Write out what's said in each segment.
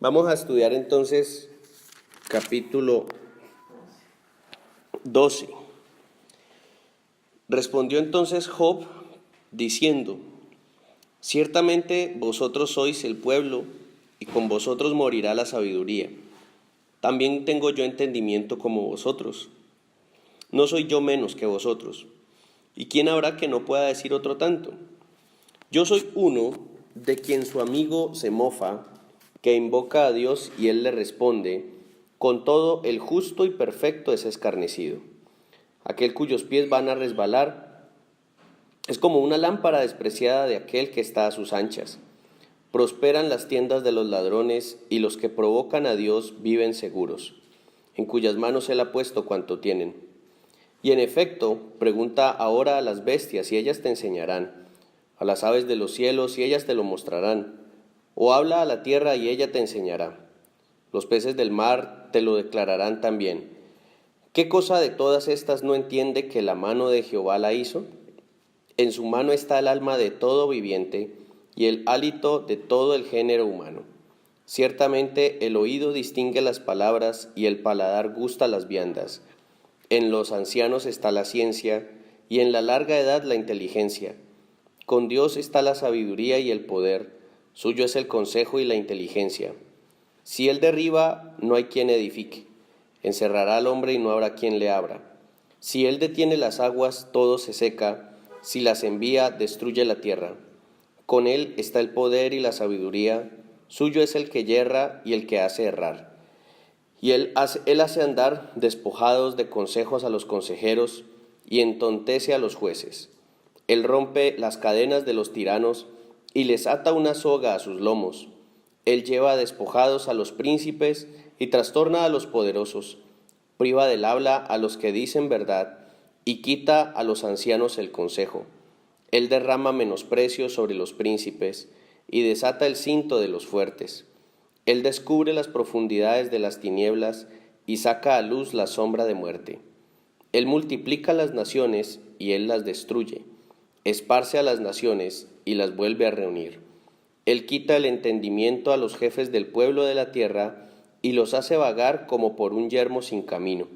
Vamos a estudiar entonces capítulo 12. Respondió entonces Job diciendo: ciertamente vosotros sois el pueblo, y con vosotros morirá la sabiduría. También tengo yo entendimiento como vosotros. No soy yo menos que vosotros. ¿Y quién habrá que no pueda decir otro tanto? Yo soy uno de quien su amigo se mofa, que invoca a Dios y él le responde: con todo el justo y perfecto es escarnecido. Aquel cuyos pies van a resbalar es como una lámpara despreciada de aquel que está a sus anchas. Prosperan las tiendas de los ladrones, y los que provocan a Dios viven seguros, en cuyas manos él ha puesto cuanto tienen. Y en efecto, pregunta ahora a las bestias y ellas te enseñarán, a las aves de los cielos y ellas te lo mostrarán, o habla a la tierra y ella te enseñará. Los peces del mar te lo declararán también. ¿Qué cosa de todas estas no entiende que la mano de Jehová la hizo? En su mano está el alma de todo viviente y el hálito de todo el género humano. Ciertamente el oído distingue las palabras y el paladar gusta las viandas. En los ancianos está la ciencia y en la larga edad la inteligencia. Con Dios está la sabiduría y el poder, suyo es el consejo y la inteligencia. Si él derriba, no hay quien edifique. Encerrará al hombre y no habrá quien le abra. Si él detiene las aguas, todo se seca. Si las envía, destruye la tierra. Con él está el poder y la sabiduría. Suyo es el que yerra y el que hace errar. Y él hace andar despojados de consejos a los consejeros y entontece a los jueces. Él rompe las cadenas de los tiranos y les ata una soga a sus lomos. Él lleva despojados a los príncipes y trastorna a los poderosos. Priva del habla a los que dicen verdad y quita a los ancianos el consejo. Él derrama menosprecio sobre los príncipes y desata el cinto de los fuertes. Él descubre las profundidades de las tinieblas y saca a luz la sombra de muerte. Él multiplica las naciones y él las destruye. Esparce a las naciones y las vuelve a reunir. Él quita el entendimiento a los jefes del pueblo de la tierra y los hace vagar como por un yermo sin camino.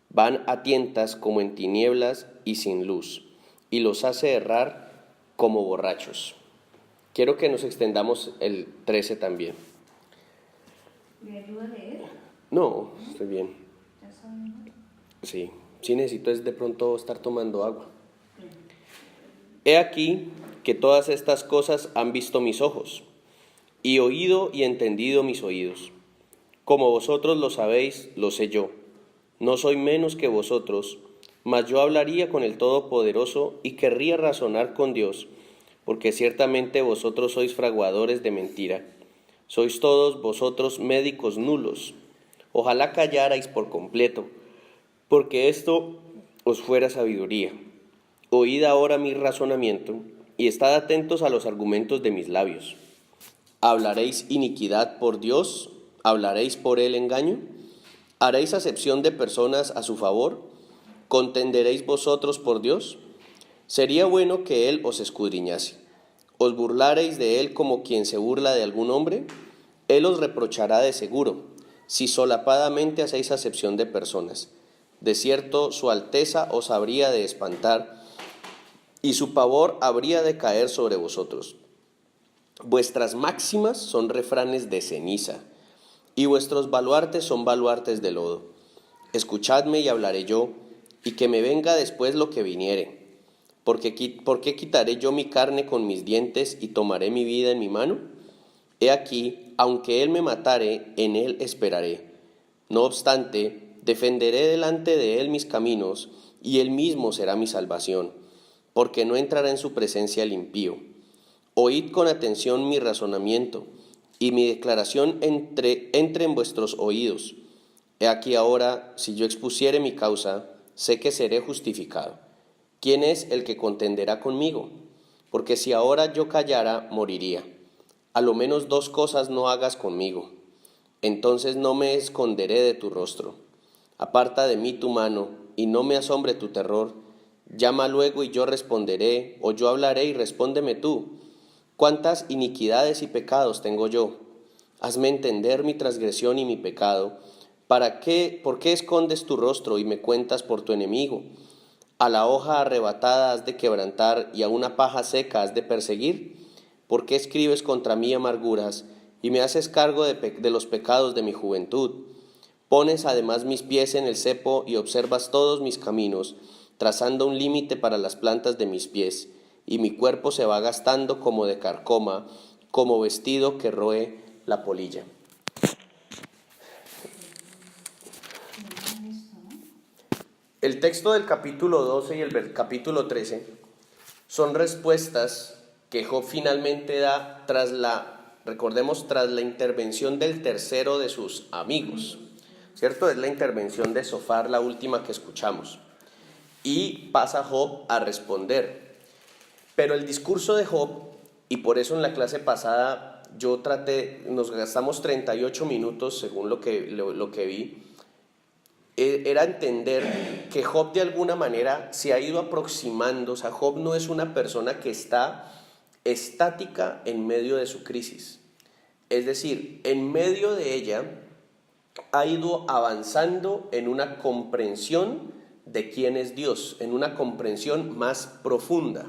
Van a tientas como en tinieblas y sin luz, y los hace errar como borrachos. Quiero que nos extendamos el 13 también. ¿Me ayuda a leer? No, estoy bien. ¿Ya saben? Sí, sí necesito es de pronto estar tomando agua. He aquí que todas estas cosas han visto mis ojos, y oído y entendido mis oídos. Como vosotros lo sabéis, lo sé yo. No soy menos que vosotros, mas yo hablaría con el Todopoderoso y querría razonar con Dios, porque ciertamente vosotros sois fraguadores de mentira. Sois todos vosotros médicos nulos. Ojalá callarais por completo, porque esto os fuera sabiduría. Oíd ahora mi razonamiento, y estad atentos a los argumentos de mis labios. ¿Hablaréis iniquidad por Dios? ¿Hablaréis por él engaño? ¿Haréis acepción de personas a su favor? ¿Contenderéis vosotros por Dios? Sería bueno que él os escudriñase. ¿Os burlareis de él como quien se burla de algún hombre? Él os reprochará de seguro, si solapadamente hacéis acepción de personas. De cierto, su alteza os habría de espantar, y su pavor habría de caer sobre vosotros. Vuestras máximas son refranes de ceniza, y vuestros baluartes son baluartes de lodo. Escuchadme y hablaré yo, y que me venga después lo que viniere. ¿Por qué quitaré yo mi carne con mis dientes y tomaré mi vida en mi mano? He aquí, aunque él me matare, en él esperaré. No obstante, defenderé delante de él mis caminos, y él mismo será mi salvación, porque no entrará en su presencia el impío. Oíd con atención mi razonamiento, y mi declaración entre en vuestros oídos. He aquí ahora, si yo expusiere mi causa, sé que seré justificado. ¿Quién es el que contenderá conmigo? Porque si ahora yo callara, moriría. A lo menos dos cosas no hagas conmigo. Entonces no me esconderé de tu rostro. Aparta de mí tu mano, y no me asombre tu terror. Llama luego y yo responderé, o yo hablaré y respóndeme tú. ¿Cuántas iniquidades y pecados tengo yo? Hazme entender mi transgresión y mi pecado. ¿Por qué escondes tu rostro y me cuentas por tu enemigo? A la hoja arrebatada has de quebrantar y a una paja seca has de perseguir. ¿Por qué escribes contra mí amarguras y me haces cargo de los pecados de mi juventud? Pones además mis pies en el cepo y observas todos mis caminos, trazando un límite para las plantas de mis pies, y mi cuerpo se va gastando como de carcoma, como vestido que roe la polilla. El texto del capítulo 12 y el capítulo 13 son respuestas que Job finalmente da tras la intervención del tercero de sus amigos, ¿cierto? Es la intervención de Zofar, la última que escuchamos. Y pasa Job a responder. Pero el discurso de Job, y por eso en la clase pasada nos gastamos 38 minutos según lo que vi, era entender que Job de alguna manera se ha ido aproximando. O sea, Job no es una persona que está estática en medio de su crisis. Es decir, en medio de ella ha ido avanzando en una comprensión de quién es Dios, en una comprensión más profunda.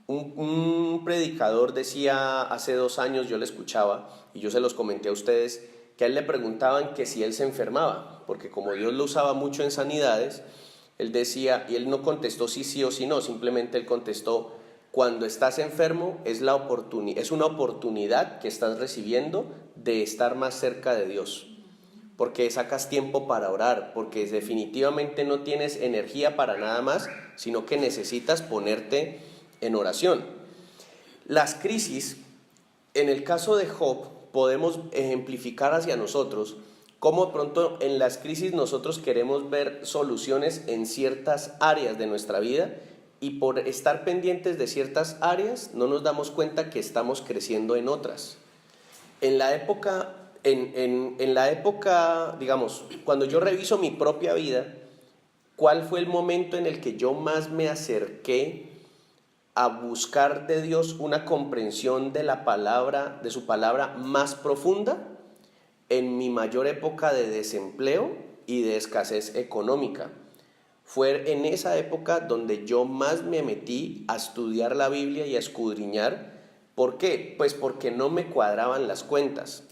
Un predicador decía hace 2 años, yo le escuchaba y yo se los comenté a ustedes, que a él le preguntaban que si él se enfermaba, porque como Dios lo usaba mucho en sanidades, él decía, y él no contestó sí o sí no, simplemente él contestó: cuando estás enfermo es una oportunidad que estás recibiendo de estar más cerca de Dios, porque sacas tiempo para orar, porque definitivamente no tienes energía para nada más, sino que necesitas ponerte en oración. Las crisis, en el caso de Job, podemos ejemplificar hacia nosotros cómo de pronto en las crisis nosotros queremos ver soluciones en ciertas áreas de nuestra vida, y por estar pendientes de ciertas áreas no nos damos cuenta que estamos creciendo en otras. En la época, digamos, cuando yo reviso mi propia vida, ¿cuál fue el momento en el que yo más me acerqué a buscar de Dios una comprensión de la palabra, de su palabra más profunda? En mi mayor época de desempleo y de escasez económica. Fue en esa época donde yo más me metí a estudiar la Biblia y a escudriñar. ¿Por qué? Pues porque no me cuadraban las cuentas.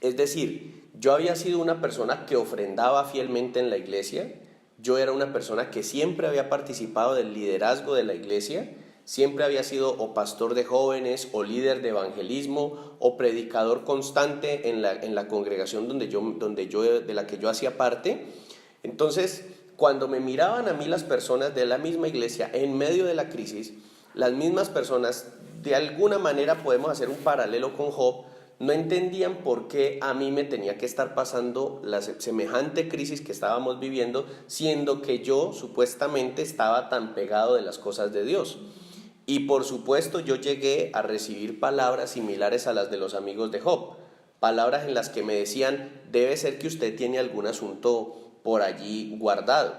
Es decir, yo había sido una persona que ofrendaba fielmente en la iglesia, yo era una persona que siempre había participado del liderazgo de la iglesia, siempre había sido o pastor de jóvenes, o líder de evangelismo, o predicador constante en la congregación de la que yo hacía parte. Entonces, cuando me miraban a mí las personas de la misma iglesia en medio de la crisis, las mismas personas, de alguna manera podemos hacer un paralelo con Job, no entendían por qué a mí me tenía que estar pasando la semejante crisis que estábamos viviendo, siendo que yo supuestamente estaba tan pegado de las cosas de Dios. Y por supuesto yo llegué a recibir palabras similares a las de los amigos de Job, palabras en las que me decían: debe ser que usted tiene algún asunto por allí guardado.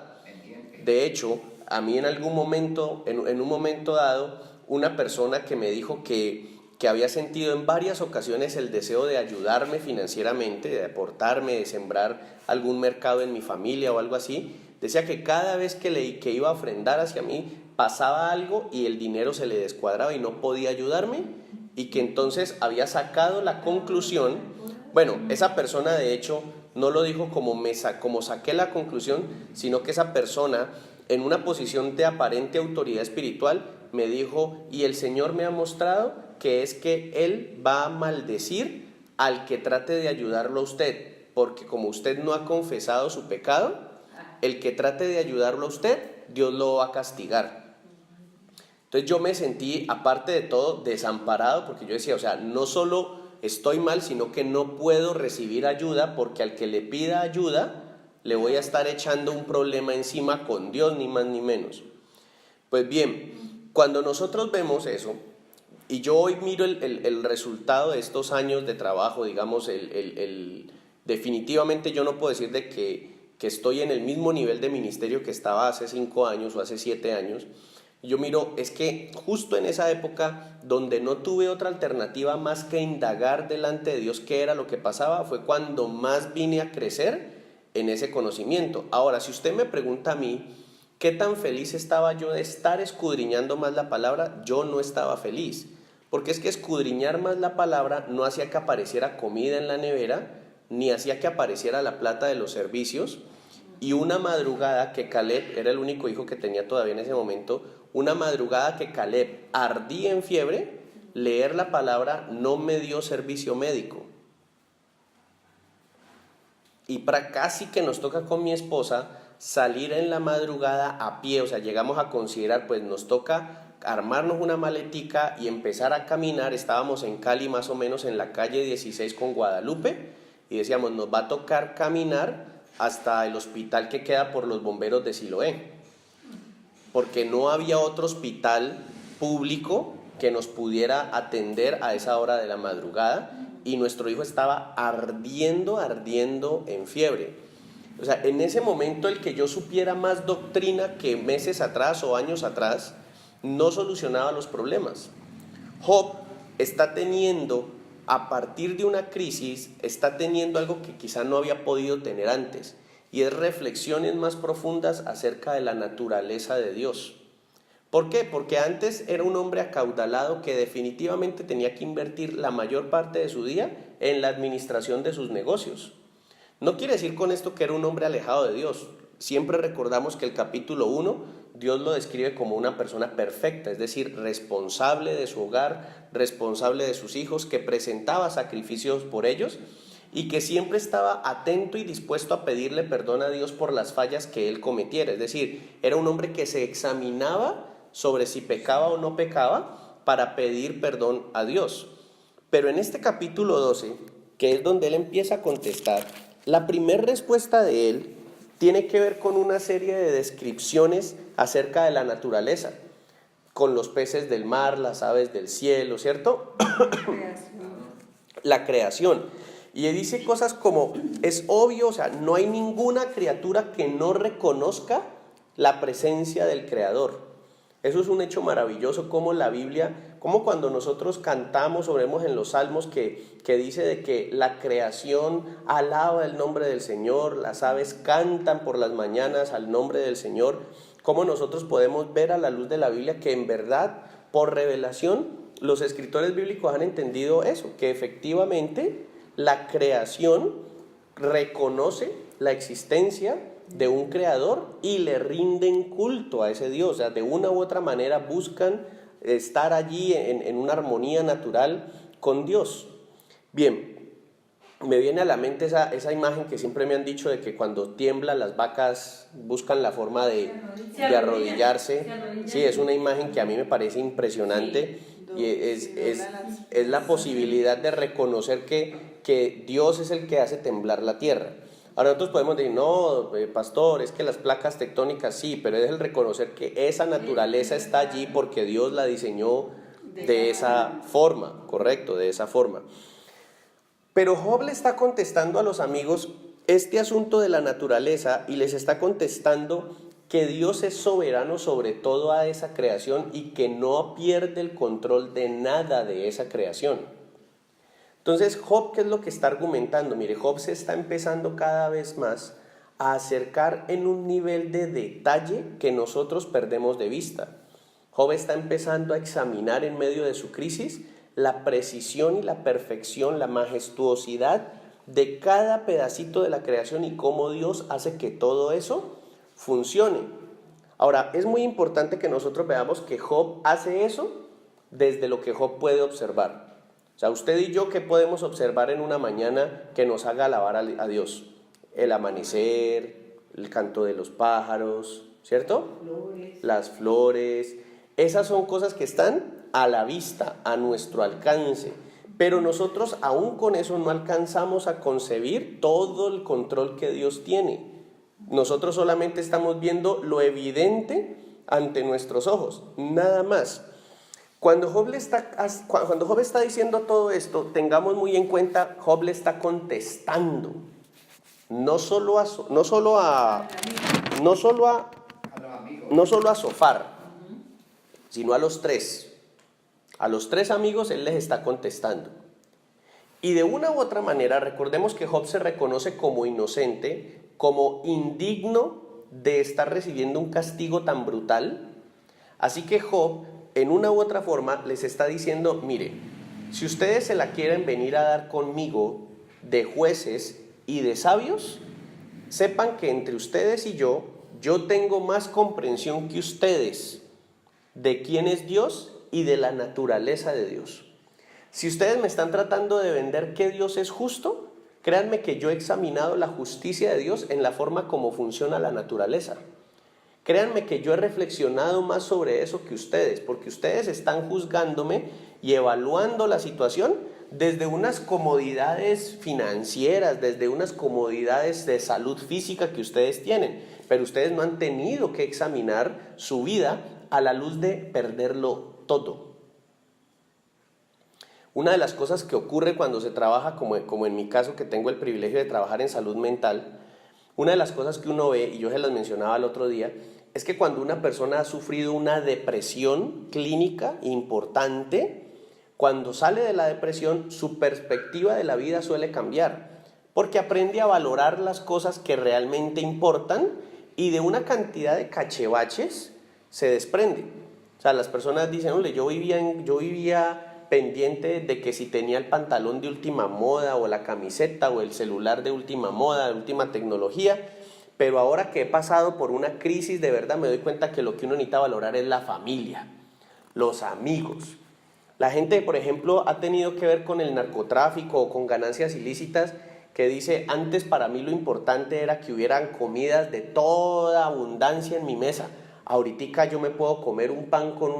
De hecho, a mí en algún momento, en un momento dado, una persona que me dijo que había sentido en varias ocasiones el deseo de ayudarme financieramente, de aportarme, de sembrar algún mercado en mi familia o algo así, decía que cada vez que iba a ofrendar hacia mí, pasaba algo y el dinero se le descuadraba y no podía ayudarme, y que entonces había sacado la conclusión. Bueno, esa persona de hecho no lo dijo como saqué la conclusión, sino que esa persona, en una posición de aparente autoridad espiritual, me dijo: y el Señor me ha mostrado que es que Él va a maldecir al que trate de ayudarlo a usted, porque como usted no ha confesado su pecado, el que trate de ayudarlo a usted, Dios lo va a castigar. Entonces yo me sentí, aparte de todo, desamparado, porque yo decía, o sea, no solo estoy mal, sino que no puedo recibir ayuda, porque al que le pida ayuda le voy a estar echando un problema encima con Dios, ni más ni menos. Pues bien, cuando nosotros vemos eso, y yo hoy miro el resultado de estos años de trabajo, digamos, definitivamente yo no puedo decir de que estoy en el mismo nivel de ministerio que estaba hace 5 años o hace 7 años, Yo miro, es que justo en esa época donde no tuve otra alternativa más que indagar delante de Dios qué era lo que pasaba, fue cuando más vine a crecer en ese conocimiento. Ahora, si usted me pregunta a mí, ¿qué tan feliz estaba yo de estar escudriñando más la palabra? Yo no estaba feliz, porque es que escudriñar más la palabra no hacía que apareciera comida en la nevera, ni hacía que apareciera la plata de los servicios. Y una madrugada que Caleb, era el único hijo que tenía todavía en ese momento, una madrugada que Caleb ardía en fiebre, leer la palabra no me dio servicio médico. Y para casi que nos toca con mi esposa salir en la madrugada a pie, o sea, llegamos a considerar, pues nos toca armarnos una maletica y empezar a caminar. Estábamos en Cali más o menos en la calle 16 con Guadalupe y decíamos, nos va a tocar caminar hasta el hospital que queda por los bomberos de Siloé, porque no había otro hospital público que nos pudiera atender a esa hora de la madrugada y nuestro hijo estaba ardiendo en fiebre. O sea, en ese momento el que yo supiera más doctrina que meses atrás o años atrás no solucionaba los problemas. Job está teniendo, a partir de una crisis, está teniendo algo que quizá no había podido tener antes, y es reflexiones más profundas acerca de la naturaleza de Dios. ¿Por qué? Porque antes era un hombre acaudalado que definitivamente tenía que invertir la mayor parte de su día en la administración de sus negocios. No quiere decir con esto que era un hombre alejado de Dios. Siempre recordamos que el capítulo 1, Dios lo describe como una persona perfecta, es decir, responsable de su hogar, responsable de sus hijos, que presentaba sacrificios por ellos y que siempre estaba atento y dispuesto a pedirle perdón a Dios por las fallas que él cometiera. Es decir, era un hombre que se examinaba sobre si pecaba o no pecaba para pedir perdón a Dios. Pero en este capítulo 12, que es donde él empieza a contestar, la primera respuesta de él tiene que ver con una serie de descripciones acerca de la naturaleza, con los peces del mar, las aves del cielo, ¿cierto? La creación. Y él dice cosas como, es obvio, o sea, no hay ninguna criatura que no reconozca la presencia del Creador. Eso es un hecho maravilloso, como la Biblia, como cuando nosotros cantamos o vemos en los salmos que dice de que la creación alaba el nombre del Señor, las aves cantan por las mañanas al nombre del Señor, como nosotros podemos ver a la luz de la Biblia que en verdad, por revelación, los escritores bíblicos han entendido eso, que efectivamente la creación reconoce la existencia de un creador y le rinden culto a ese Dios. O sea, de una u otra manera buscan estar allí en una armonía natural con Dios. Bien, me viene a la mente esa imagen que siempre me han dicho de que cuando tiembla las vacas buscan la forma de arrodillarse. Sí, es una imagen que a mí me parece impresionante y es la posibilidad de reconocer que Dios es el que hace temblar la tierra. Ahora nosotros podemos decir, no, pastor, es que las placas tectónicas sí, pero es el reconocer que esa naturaleza está allí porque Dios la diseñó de esa forma, correcto, de esa forma. Pero Job le está contestando a los amigos este asunto de la naturaleza y les está contestando que Dios es soberano sobre toda esa creación y que no pierde el control de nada de esa creación. Entonces, Job, ¿qué es lo que está argumentando? Mire, Job se está empezando cada vez más a acercar en un nivel de detalle que nosotros perdemos de vista. Job está empezando a examinar en medio de su crisis la precisión y la perfección, la majestuosidad de cada pedacito de la creación y cómo Dios hace que todo eso funcione. Ahora, es muy importante que nosotros veamos que Job hace eso desde lo que Job puede observar. O sea, usted y yo, ¿qué podemos observar en una mañana que nos haga alabar a Dios? El amanecer, el canto de los pájaros, ¿cierto? Las flores. Esas son cosas que están a la vista, a nuestro alcance. Pero nosotros aún con eso no alcanzamos a concebir todo el control que Dios tiene. Nosotros solamente estamos viendo lo evidente ante nuestros ojos, nada más. Cuando Job está diciendo todo esto, tengamos muy en cuenta, Job le está contestando, no solo a Zofar, sino a los tres. A los tres amigos él les está contestando. Y de una u otra manera, recordemos que Job se reconoce como inocente, como indigno de estar recibiendo un castigo tan brutal. Así que Job, en una u otra forma, les está diciendo, mire, si ustedes se la quieren venir a dar conmigo de jueces y de sabios, sepan que entre ustedes y yo tengo más comprensión que ustedes de quién es Dios y de la naturaleza de Dios. Si ustedes me están tratando de vender que Dios es justo, créanme que yo he examinado la justicia de Dios en la forma como funciona la naturaleza. Créanme que yo he reflexionado más sobre eso que ustedes, porque ustedes están juzgándome y evaluando la situación desde unas comodidades financieras, desde unas comodidades de salud física que ustedes tienen, pero ustedes no han tenido que examinar su vida a la luz de perderlo todo. Una de las cosas que ocurre cuando se trabaja, como en mi caso, que tengo el privilegio de trabajar en salud mental, una de las cosas que uno ve, y yo se las mencionaba el otro día, es que cuando una persona ha sufrido una depresión clínica importante, cuando sale de la depresión, su perspectiva de la vida suele cambiar, porque aprende a valorar las cosas que realmente importan y de una cantidad de cachivaches se desprende. O sea, las personas dicen, ole, yo vivía pendiente de que si tenía el pantalón de última moda o la camiseta o el celular de última moda, de última tecnología, pero ahora que he pasado por una crisis de verdad me doy cuenta que lo que uno necesita valorar es la familia, los amigos. La gente, por ejemplo, ha tenido que ver con el narcotráfico o con ganancias ilícitas, que dice, antes para mí lo importante era que hubieran comidas de toda abundancia en mi mesa. Ahorita yo me puedo comer un pan con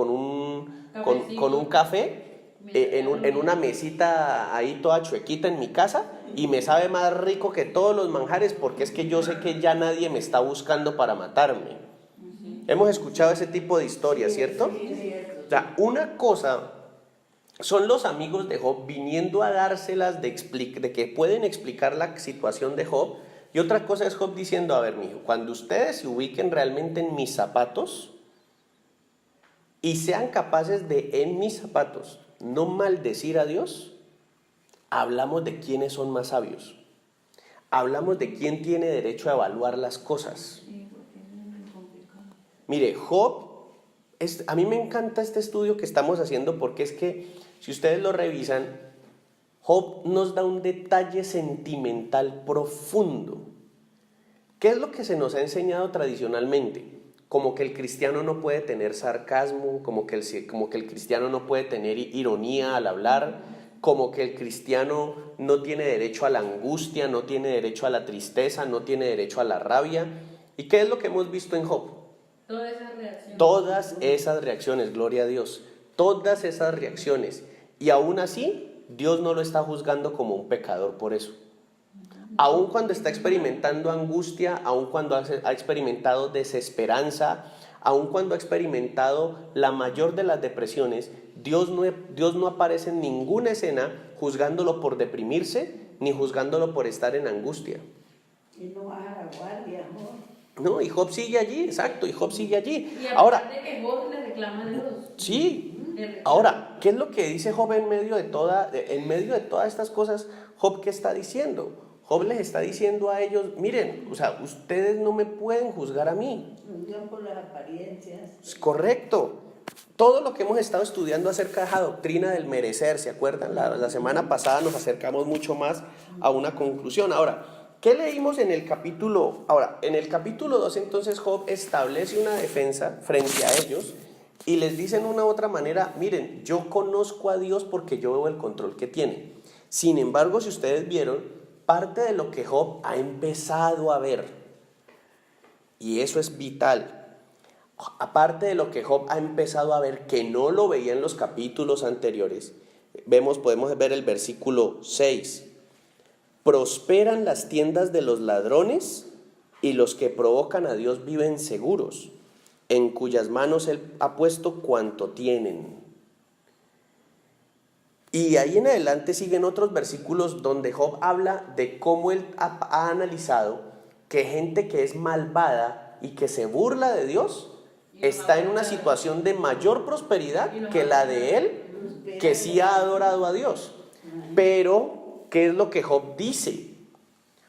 un café en una mesita ahí toda chuequita en mi casa y me sabe más rico que todos los manjares porque es que yo sé que ya nadie me está buscando para matarme. Hemos escuchado ese tipo de historias, ¿cierto? O sea, una cosa son los amigos de Job viniendo a dárselas de que pueden explicar la situación de Job, y otra cosa es Job diciendo, a ver, mijo, cuando ustedes se ubiquen realmente en mis zapatos y sean capaces de, en mis zapatos, no maldecir a Dios, hablamos de quiénes son más sabios. Hablamos de quién tiene derecho a evaluar las cosas. Mire, Job, a mí me encanta este estudio que estamos haciendo porque es que, si ustedes lo revisan, Job nos da un detalle sentimental profundo. ¿Qué es lo que se nos ha enseñado tradicionalmente? Como que el cristiano no puede tener sarcasmo, como que el cristiano no puede tener ironía al hablar, como que el cristiano no tiene derecho a la angustia, no tiene derecho a la tristeza, no tiene derecho a la rabia. ¿Y qué es lo que hemos visto en Job? Todas esas reacciones, gloria a Dios, todas esas reacciones. Y aún así, Dios no lo está juzgando como un pecador por eso. Aun cuando está experimentando angustia, aun cuando ha experimentado desesperanza, aun cuando ha experimentado la mayor de las depresiones, Dios no aparece en ninguna escena juzgándolo por deprimirse, ni juzgándolo por estar en angustia. Y no baja la guardia, amor. No, y Job sigue allí, exacto, y Job sigue allí. Y Ahora, aparte que Job le reclama a Dios. Sí. Ahora, ¿qué es lo que dice Job en medio de todas estas cosas? Job, ¿qué está diciendo? Job les está diciendo a ellos, miren, o sea, ustedes no me pueden juzgar a mí. Juzgan por las apariencias. Correcto. Todo lo que hemos estado estudiando acerca de esa doctrina del merecer, ¿se acuerdan? La semana pasada nos acercamos mucho más a una conclusión. Ahora, ¿qué leímos en el capítulo? Ahora, en el capítulo 2 entonces Job establece una defensa frente a ellos y les dice en una u otra manera, miren, yo conozco a Dios porque yo veo el control que tiene. Sin embargo, si ustedes vieron, parte de lo que Job ha empezado a ver, y eso es vital, aparte de lo que Job ha empezado a ver, que no lo veía en los capítulos anteriores, podemos ver el versículo 6. Prosperan las tiendas de los ladrones y los que provocan a Dios viven seguros, en cuyas manos Él ha puesto cuanto tienen. Y ahí en adelante siguen otros versículos donde Job habla de cómo él ha analizado que gente que es malvada y que se burla de Dios está en una situación de mayor prosperidad que la de él, que sí ha adorado a Dios. Pero, ¿qué es lo que Job dice?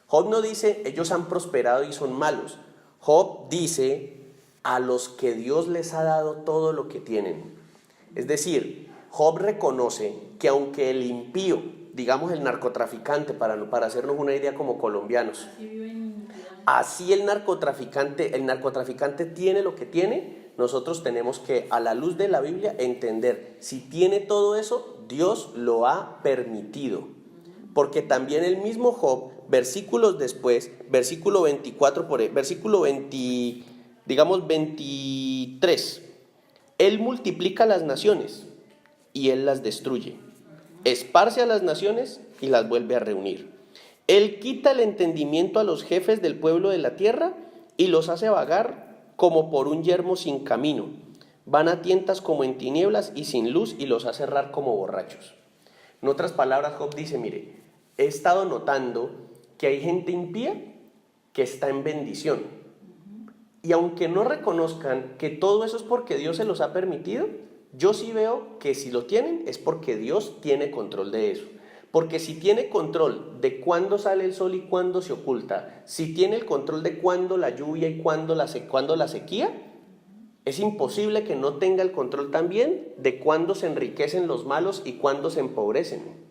Job no dice, ellos han prosperado y son malos. Job dice, a los que Dios les ha dado todo lo que tienen. Es decir, Job reconoce que aunque el impío, digamos el narcotraficante, para hacernos una idea como colombianos, así el narcotraficante tiene lo que tiene, nosotros tenemos que, a la luz de la Biblia, entender, si tiene todo eso, Dios lo ha permitido. Porque también el mismo Job, versículos después, versículo 24, versículo 23, él multiplica las naciones y él las destruye. Esparce a las naciones y las vuelve a reunir. Él quita el entendimiento a los jefes del pueblo de la tierra y los hace vagar como por un yermo sin camino. Van a tientas como en tinieblas y sin luz y los hace errar como borrachos. En otras palabras, Job dice, mire, he estado notando que hay gente impía que está en bendición. Y aunque no reconozcan que todo eso es porque Dios se los ha permitido, yo sí veo que si lo tienen es porque Dios tiene control de eso. Porque si tiene control de cuándo sale el sol y cuándo se oculta, si tiene el control de cuándo la lluvia y cuándo la sequía, es imposible que no tenga el control también de cuándo se enriquecen los malos y cuándo se empobrecen.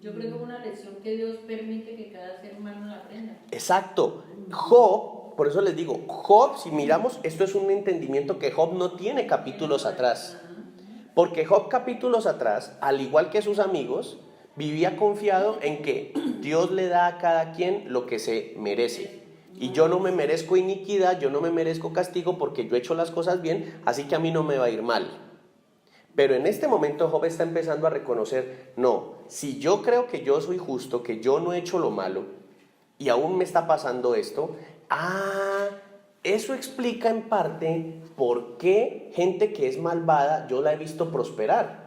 Yo creo que es una lección que Dios permite que cada ser humano la aprenda. Exacto. Job, por eso les digo, Job, si miramos, esto es un entendimiento que Job no tiene capítulos atrás. Porque Job capítulos atrás, al igual que sus amigos, vivía confiado en que Dios le da a cada quien lo que se merece. Y yo no me merezco iniquidad, yo no me merezco castigo porque yo he hecho las cosas bien, así que a mí no me va a ir mal. Pero en este momento Job está empezando a reconocer, no, si yo creo que yo soy justo, que yo no he hecho lo malo, y aún me está pasando esto, eso explica en parte por qué gente que es malvada yo la he visto prosperar.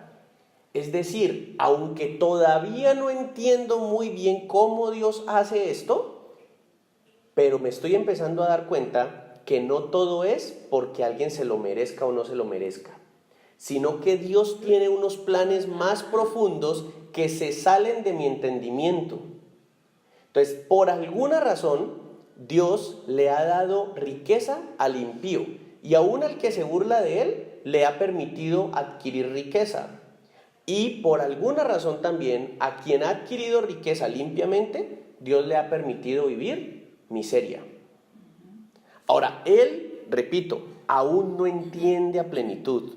Es decir, aunque todavía no entiendo muy bien cómo Dios hace esto, pero me estoy empezando a dar cuenta que no todo es porque alguien se lo merezca o no se lo merezca, sino que Dios tiene unos planes más profundos que se salen de mi entendimiento. Entonces, por alguna razón, Dios le ha dado riqueza al impío y aún al que se burla de él, le ha permitido adquirir riqueza. Y por alguna razón también, a quien ha adquirido riqueza limpiamente, Dios le ha permitido vivir miseria. Ahora, él, repito, aún no entiende a plenitud.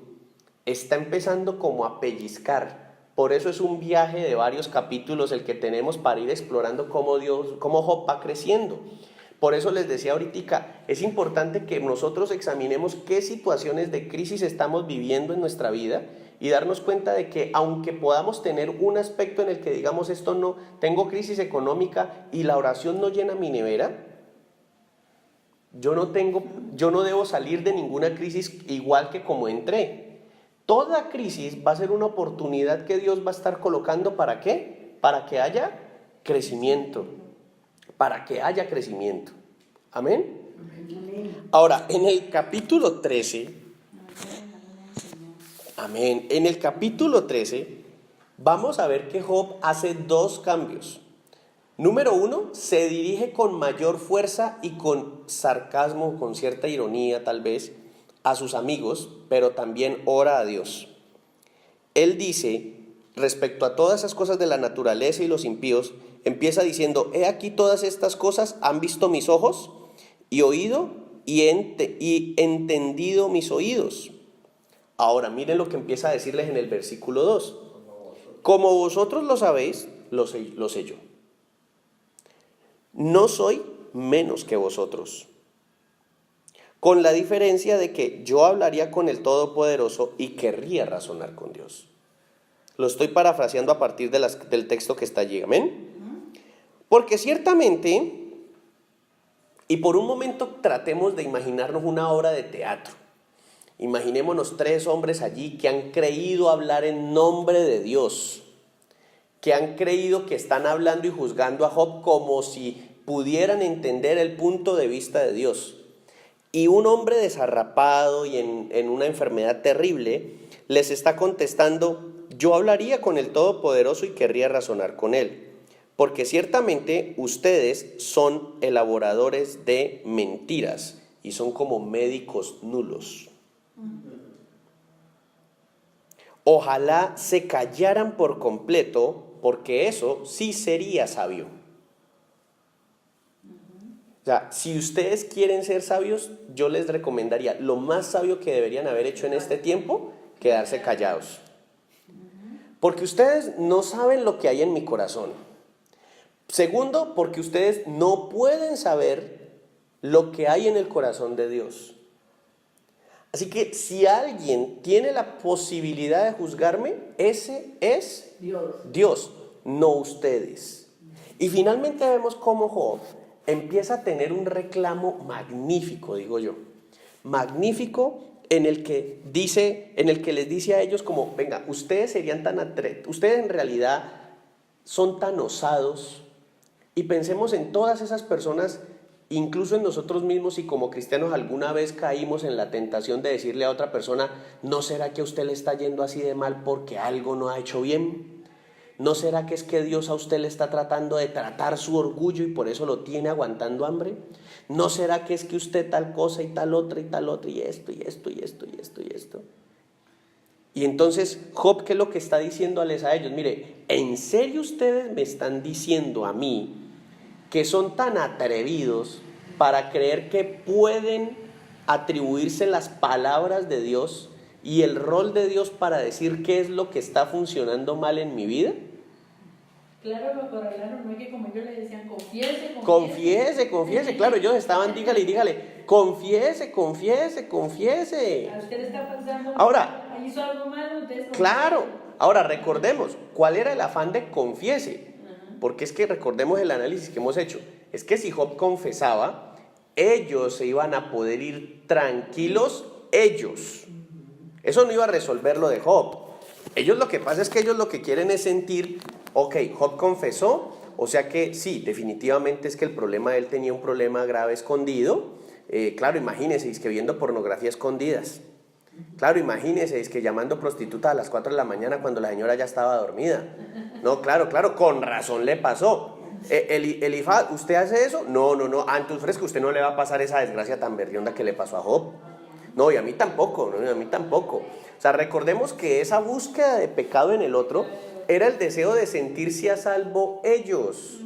Está empezando como a pellizcar. Por eso es un viaje de varios capítulos el que tenemos para ir explorando cómo Job va creciendo. Por eso les decía ahorita, es importante que nosotros examinemos qué situaciones de crisis estamos viviendo en nuestra vida y darnos cuenta de que aunque podamos tener un aspecto en el que digamos esto no, tengo crisis económica y la oración no llena mi nevera, yo no debo salir de ninguna crisis igual que como entré. Toda crisis va a ser una oportunidad que Dios va a estar colocando, ¿para qué? Para que haya crecimiento. Para que haya crecimiento. ¿Amén? Ahora, en el capítulo 13, amén, en el capítulo 13, vamos a ver que Job hace dos cambios. Número 1, se dirige con mayor fuerza y con sarcasmo, con cierta ironía tal vez, a sus amigos, pero también ora a Dios. Él dice, respecto a todas esas cosas de la naturaleza y los impíos, empieza diciendo, he aquí todas estas cosas han visto mis ojos y oído y entendido mis oídos. Ahora miren lo que empieza a decirles en el versículo 2. Como vosotros lo sabéis, lo sé yo. No soy menos que vosotros, con la diferencia de que yo hablaría con el Todopoderoso y querría razonar con Dios. Lo estoy parafraseando a partir del texto que está allí, ¿amén? Porque ciertamente, y por un momento tratemos de imaginarnos una obra de teatro. Imaginémonos 3 hombres allí que han creído hablar en nombre de Dios, que han creído que están hablando y juzgando a Job como si pudieran entender el punto de vista de Dios. y un hombre desarrapado y en una enfermedad terrible les está contestando: yo hablaría con el Todopoderoso y querría razonar con él, porque ciertamente ustedes son elaboradores de mentiras y son como médicos nulos. Ojalá se callaran por completo, porque eso sí sería sabio. O sea, si ustedes quieren ser sabios, yo les recomendaría, lo más sabio que deberían haber hecho en este tiempo, quedarse callados. Porque ustedes no saben lo que hay en mi corazón. Segundo, porque ustedes no pueden saber lo que hay en el corazón de Dios. Así que si alguien tiene la posibilidad de juzgarme, ese es Dios, no ustedes. Y finalmente vemos cómo Job empieza a tener un reclamo magnífico, digo yo, magnífico, en el que les dice a ellos como: venga, ustedes serían ustedes en realidad son tan osados, y pensemos en todas esas personas, incluso en nosotros mismos, y como cristianos alguna vez caímos en la tentación de decirle a otra persona: ¿no será que a usted le está yendo así de mal porque algo no ha hecho bien? ¿No será que es que Dios a usted le está tratando de tratar su orgullo y por eso lo tiene aguantando hambre? ¿No será que es que usted tal cosa y tal otra y esto y esto y esto y esto y esto? Y entonces Job, ¿qué es lo que está diciéndoles a ellos? Mire, ¿en serio ustedes me están diciendo a mí que son tan atrevidos para creer que pueden atribuirse las palabras de Dios y el rol de Dios para decir qué es lo que está funcionando mal en mi vida? Claro, lo correlaron, no es que como ellos le decían, confiese. Confiese, claro, ellos estaban, dígale, confiese. A usted le está pasando, Ahora, hizo algo malo, entonces claro, ahora recordemos, ¿cuál era el afán de confiese? Porque es que recordemos el análisis que hemos hecho, es que si Job confesaba, ellos se iban a poder ir tranquilos, ellos. Eso no iba a resolver lo de Job. Ellos lo que pasa es que ellos lo que quieren es sentir: ok, Job confesó, o sea que sí, definitivamente es que el problema de él tenía un problema grave escondido. Claro, imagínense, es que viendo pornografía escondidas. Claro, imagínense, es que llamando prostituta a las 4 de la mañana cuando la señora ya estaba dormida. No, claro, con razón le pasó. Elifaz, ¿usted hace eso? No, entonces es que usted no le va a pasar esa desgracia tan berrionda que le pasó a Job. No, y a mí tampoco. O sea, recordemos que esa búsqueda de pecado en el otro era el deseo de sentirse a salvo ellos.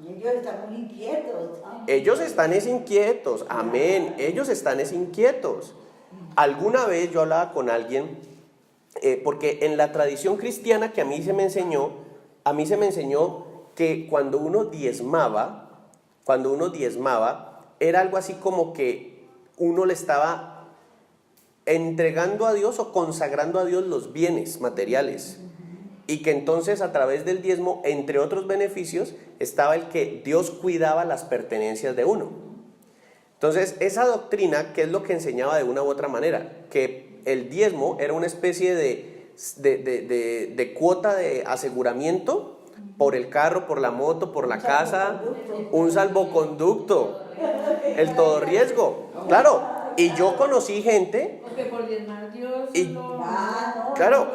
Ellos están muy inquietos. Ellos están inquietos, amén, ellos están inquietos. Alguna vez yo hablaba con alguien, porque en la tradición cristiana que a mí se me enseñó que cuando uno diezmaba, era algo así como que uno le estaba entregando a Dios o consagrando a Dios los bienes materiales, y que entonces a través del diezmo, entre otros beneficios, estaba el que Dios cuidaba las pertenencias de uno. Entonces esa doctrina, ¿qué es lo que enseñaba de una u otra manera? Que el diezmo era una especie de cuota de aseguramiento por el carro, por la moto, por la casa, un salvoconducto, el todo riesgo, claro. Y yo conocí gente, porque por diezmar Dios claro,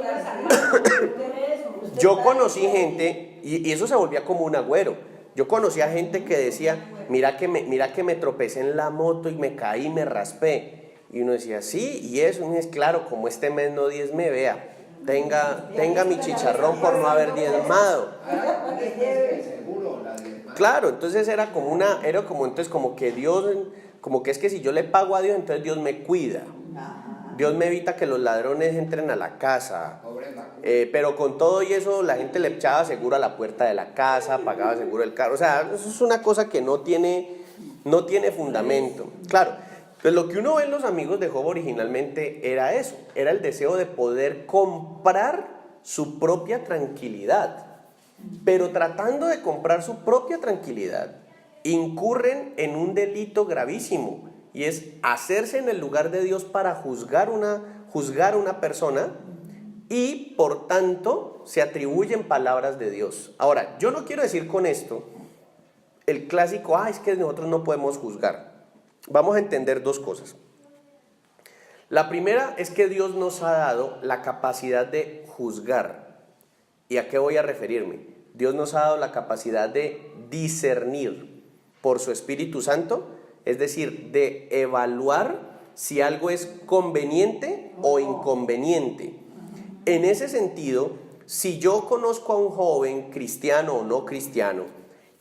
yo conocí gente, y eso se volvía como un agüero. Yo conocía gente que decía: mira que me tropecé en la moto y me caí, me raspé. Y uno decía: sí, y eso, y es claro, como este mes no diezme, vea, tenga mi chicharrón por no haber diezmado. Claro, entonces era como que Dios, como que es que si yo le pago a Dios, entonces Dios me cuida. Dios me evita que los ladrones entren a la casa. Pero con todo y eso, la gente le echaba seguro a la puerta de la casa, pagaba seguro el carro. O sea, eso es una cosa que no tiene fundamento. Claro, pues lo que uno ve en los amigos de Job originalmente era eso, era el deseo de poder comprar su propia tranquilidad. Pero tratando de comprar su propia tranquilidad, incurren en un delito gravísimo, y es hacerse en el lugar de Dios para juzgar una persona, y por tanto se atribuyen palabras de Dios. Ahora, yo no quiero decir con esto el clásico: es que nosotros no podemos juzgar. vamos a entender dos cosas. La primera es que Dios nos ha dado la capacidad de juzgar. ¿Y a qué voy a referirme? Dios nos ha dado la capacidad de discernir por su Espíritu Santo, es decir, de evaluar si algo es conveniente o inconveniente. En ese sentido, si yo conozco a un joven cristiano o no cristiano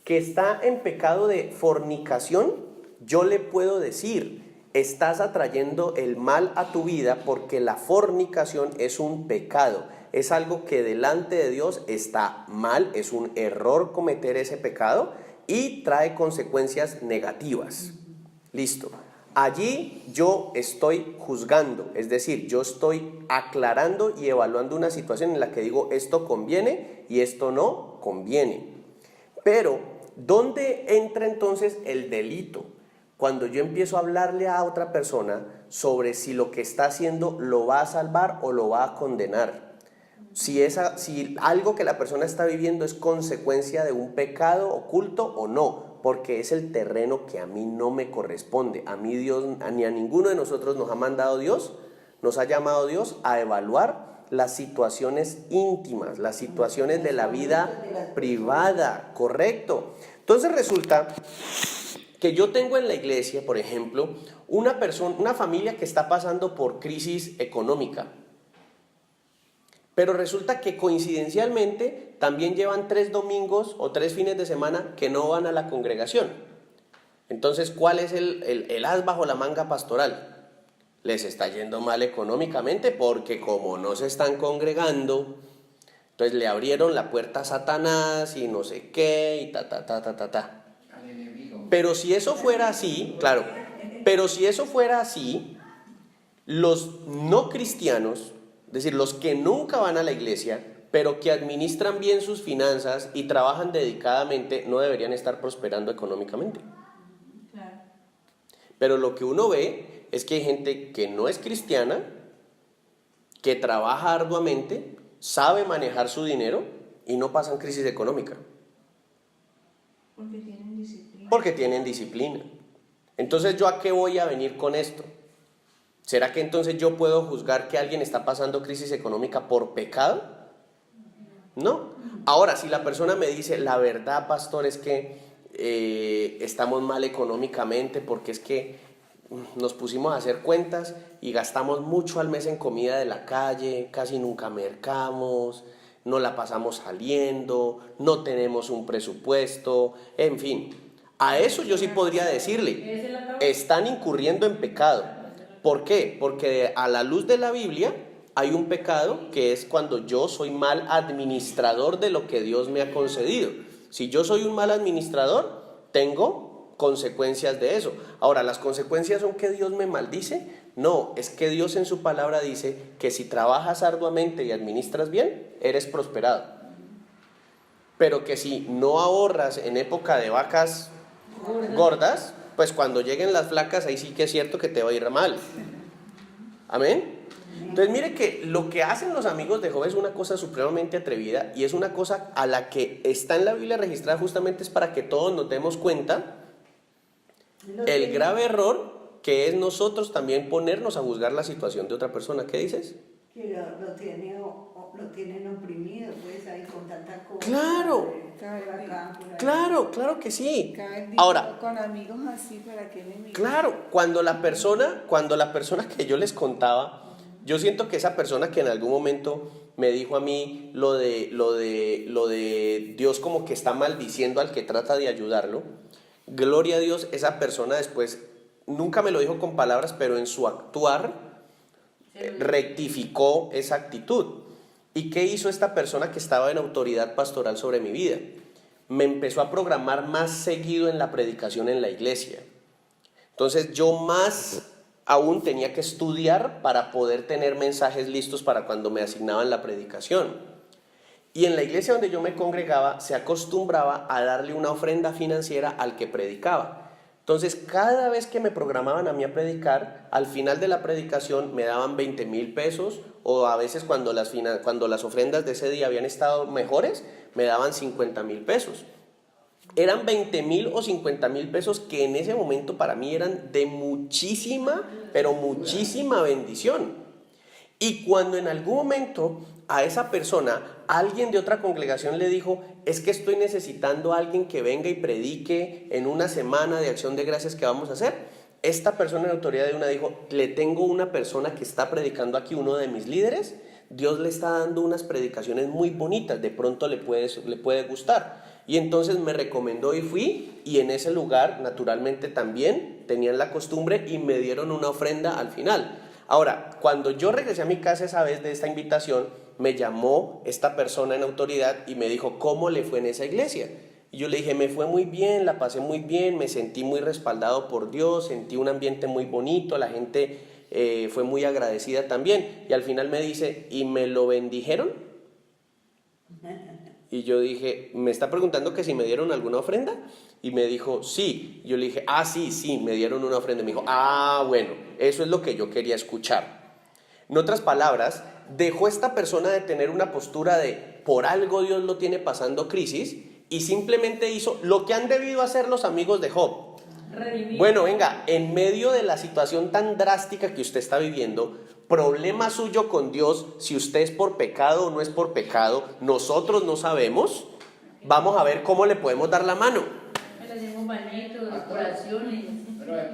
que está en pecado de fornicación, yo le puedo decir: estás atrayendo el mal a tu vida porque la fornicación es un pecado, es algo que delante de Dios está mal, es un error cometer ese pecado y trae consecuencias negativas. Listo. Allí yo estoy juzgando, es decir, yo estoy aclarando y evaluando una situación en la que digo esto conviene y esto no conviene. Pero, ¿dónde entra entonces el delito? Cuando yo empiezo a hablarle a otra persona sobre si lo que está haciendo lo va a salvar o lo va a condenar. Si algo que la persona está viviendo es consecuencia de un pecado oculto o no, porque es el terreno que a mí no me corresponde. A mí Dios, ni a ninguno de nosotros nos ha mandado Dios, nos ha llamado Dios a evaluar las situaciones íntimas, las situaciones de la vida privada, correcto. Entonces resulta que yo tengo en la iglesia, por ejemplo, una familia que está pasando por crisis económica. Pero resulta que coincidencialmente también llevan 3 domingos o 3 fines de semana que no van a la congregación. Entonces, ¿cuál es el as bajo la manga pastoral? Les está yendo mal económicamente porque como no se están congregando, entonces le abrieron la puerta a Satanás y no sé qué y ta. Pero si eso fuera así, claro, pero si eso fuera así, los no cristianos, es decir, los que nunca van a la iglesia, pero que administran bien sus finanzas y trabajan dedicadamente, no deberían estar prosperando económicamente. Claro. Pero lo que uno ve es que hay gente que no es cristiana, que trabaja arduamente, sabe manejar su dinero y no pasan crisis económica. Porque tienen disciplina. Porque tienen disciplina. Entonces, ¿yo a qué voy a venir con esto? ¿Será que entonces yo puedo juzgar que alguien está pasando crisis económica por pecado? No. Ahora, si la persona me dice, la verdad, pastor, es que estamos mal económicamente porque es que nos pusimos a hacer cuentas y gastamos mucho al mes en comida de la calle, casi nunca mercamos, no la pasamos saliendo, no tenemos un presupuesto, en fin. A eso yo sí podría decirle, están incurriendo en pecado. ¿Por qué? Porque a la luz de la Biblia hay un pecado que es cuando yo soy mal administrador de lo que Dios me ha concedido. Si yo soy un mal administrador, tengo consecuencias de eso. Ahora, ¿las consecuencias son que Dios me maldice? No, es que Dios en su palabra dice que si trabajas arduamente y administras bien, eres prosperado. Pero que si no ahorras en época de vacas gordas, pues cuando lleguen las flacas, ahí sí que es cierto que te va a ir mal. Amén. Entonces mire que lo que hacen los amigos de Job es una cosa supremamente atrevida y es una cosa a la que está en la Biblia registrada justamente es para que todos nos demos cuenta el grave error que es nosotros también ponernos a juzgar la situación de otra persona. ¿Qué dices? Que lo tienen oprimido, pues ahí con tanta cosa. Claro. Claro que sí. Ahora, con amigos así, ¿para qué me claro, cuando la persona que yo les contaba, yo siento que esa persona que en algún momento me dijo a mí lo de Dios como que está maldiciendo al que trata de ayudarlo, gloria a Dios, esa persona después nunca me lo dijo con palabras, pero en su actuar rectificó esa actitud. ¿Y qué hizo esta persona que estaba en autoridad pastoral sobre mi vida? Me empezó a programar más seguido en la predicación en la iglesia. Entonces yo más aún tenía que estudiar para poder tener mensajes listos para cuando me asignaban la predicación. Y en la iglesia donde yo me congregaba se acostumbraba a darle una ofrenda financiera al que predicaba. Entonces cada vez que me programaban a mí a predicar, al final de la predicación me daban 20,000 pesos o a veces cuando las ofrendas de ese día habían estado mejores, me daban 50,000 pesos. Eran 20,000 o 50,000 pesos que en ese momento para mí eran de muchísima, pero muchísima bendición. Y cuando en algún momento a esa persona, alguien de otra congregación le dijo, es que estoy necesitando a alguien que venga y predique en una semana de acción de gracias que vamos a hacer, esta persona en autoridad de una dijo, le tengo una persona que está predicando aquí, uno de mis líderes, Dios le está dando unas predicaciones muy bonitas, de pronto le puede gustar. Y entonces me recomendó y fui, y en ese lugar naturalmente también tenían la costumbre y me dieron una ofrenda al final. Ahora, cuando yo regresé a mi casa esa vez de esta invitación, me llamó esta persona en autoridad y me dijo, ¿cómo le fue en esa iglesia? Y yo le dije, me fue muy bien, la pasé muy bien, me sentí muy respaldado por Dios, sentí un ambiente muy bonito, la gente fue muy agradecida también. Y al final me dice, ¿y me lo bendijeron? Y yo dije, ¿me está preguntando que si me dieron alguna ofrenda? Y me dijo, sí. Yo le dije, sí, me dieron una ofrenda. Y me dijo, bueno, eso es lo que yo quería escuchar. En otras palabras, dejó esta persona de tener una postura de, por algo Dios lo tiene pasando crisis, y simplemente hizo lo que han debido hacer los amigos de Job. Redimir. Bueno, venga, en medio de la situación tan drástica que usted está viviendo, problema suyo con Dios, si usted es por pecado o no es por pecado, nosotros no sabemos. Vamos a ver cómo le podemos dar la mano. Le hacemos bañitos, oraciones.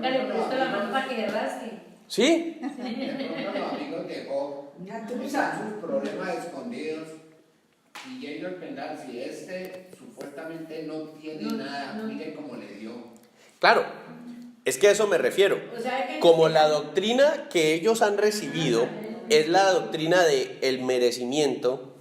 Dale, presta la mano para que rasque. ¿Sí? De pronto los amigos de Job están sus problemas escondidos y ellos pensaron, si supuestamente no tiene nada, miren cómo le dio. Claro, es que a eso me refiero. O sea, que Como la doctrina que ellos han recibido es la doctrina del merecimiento,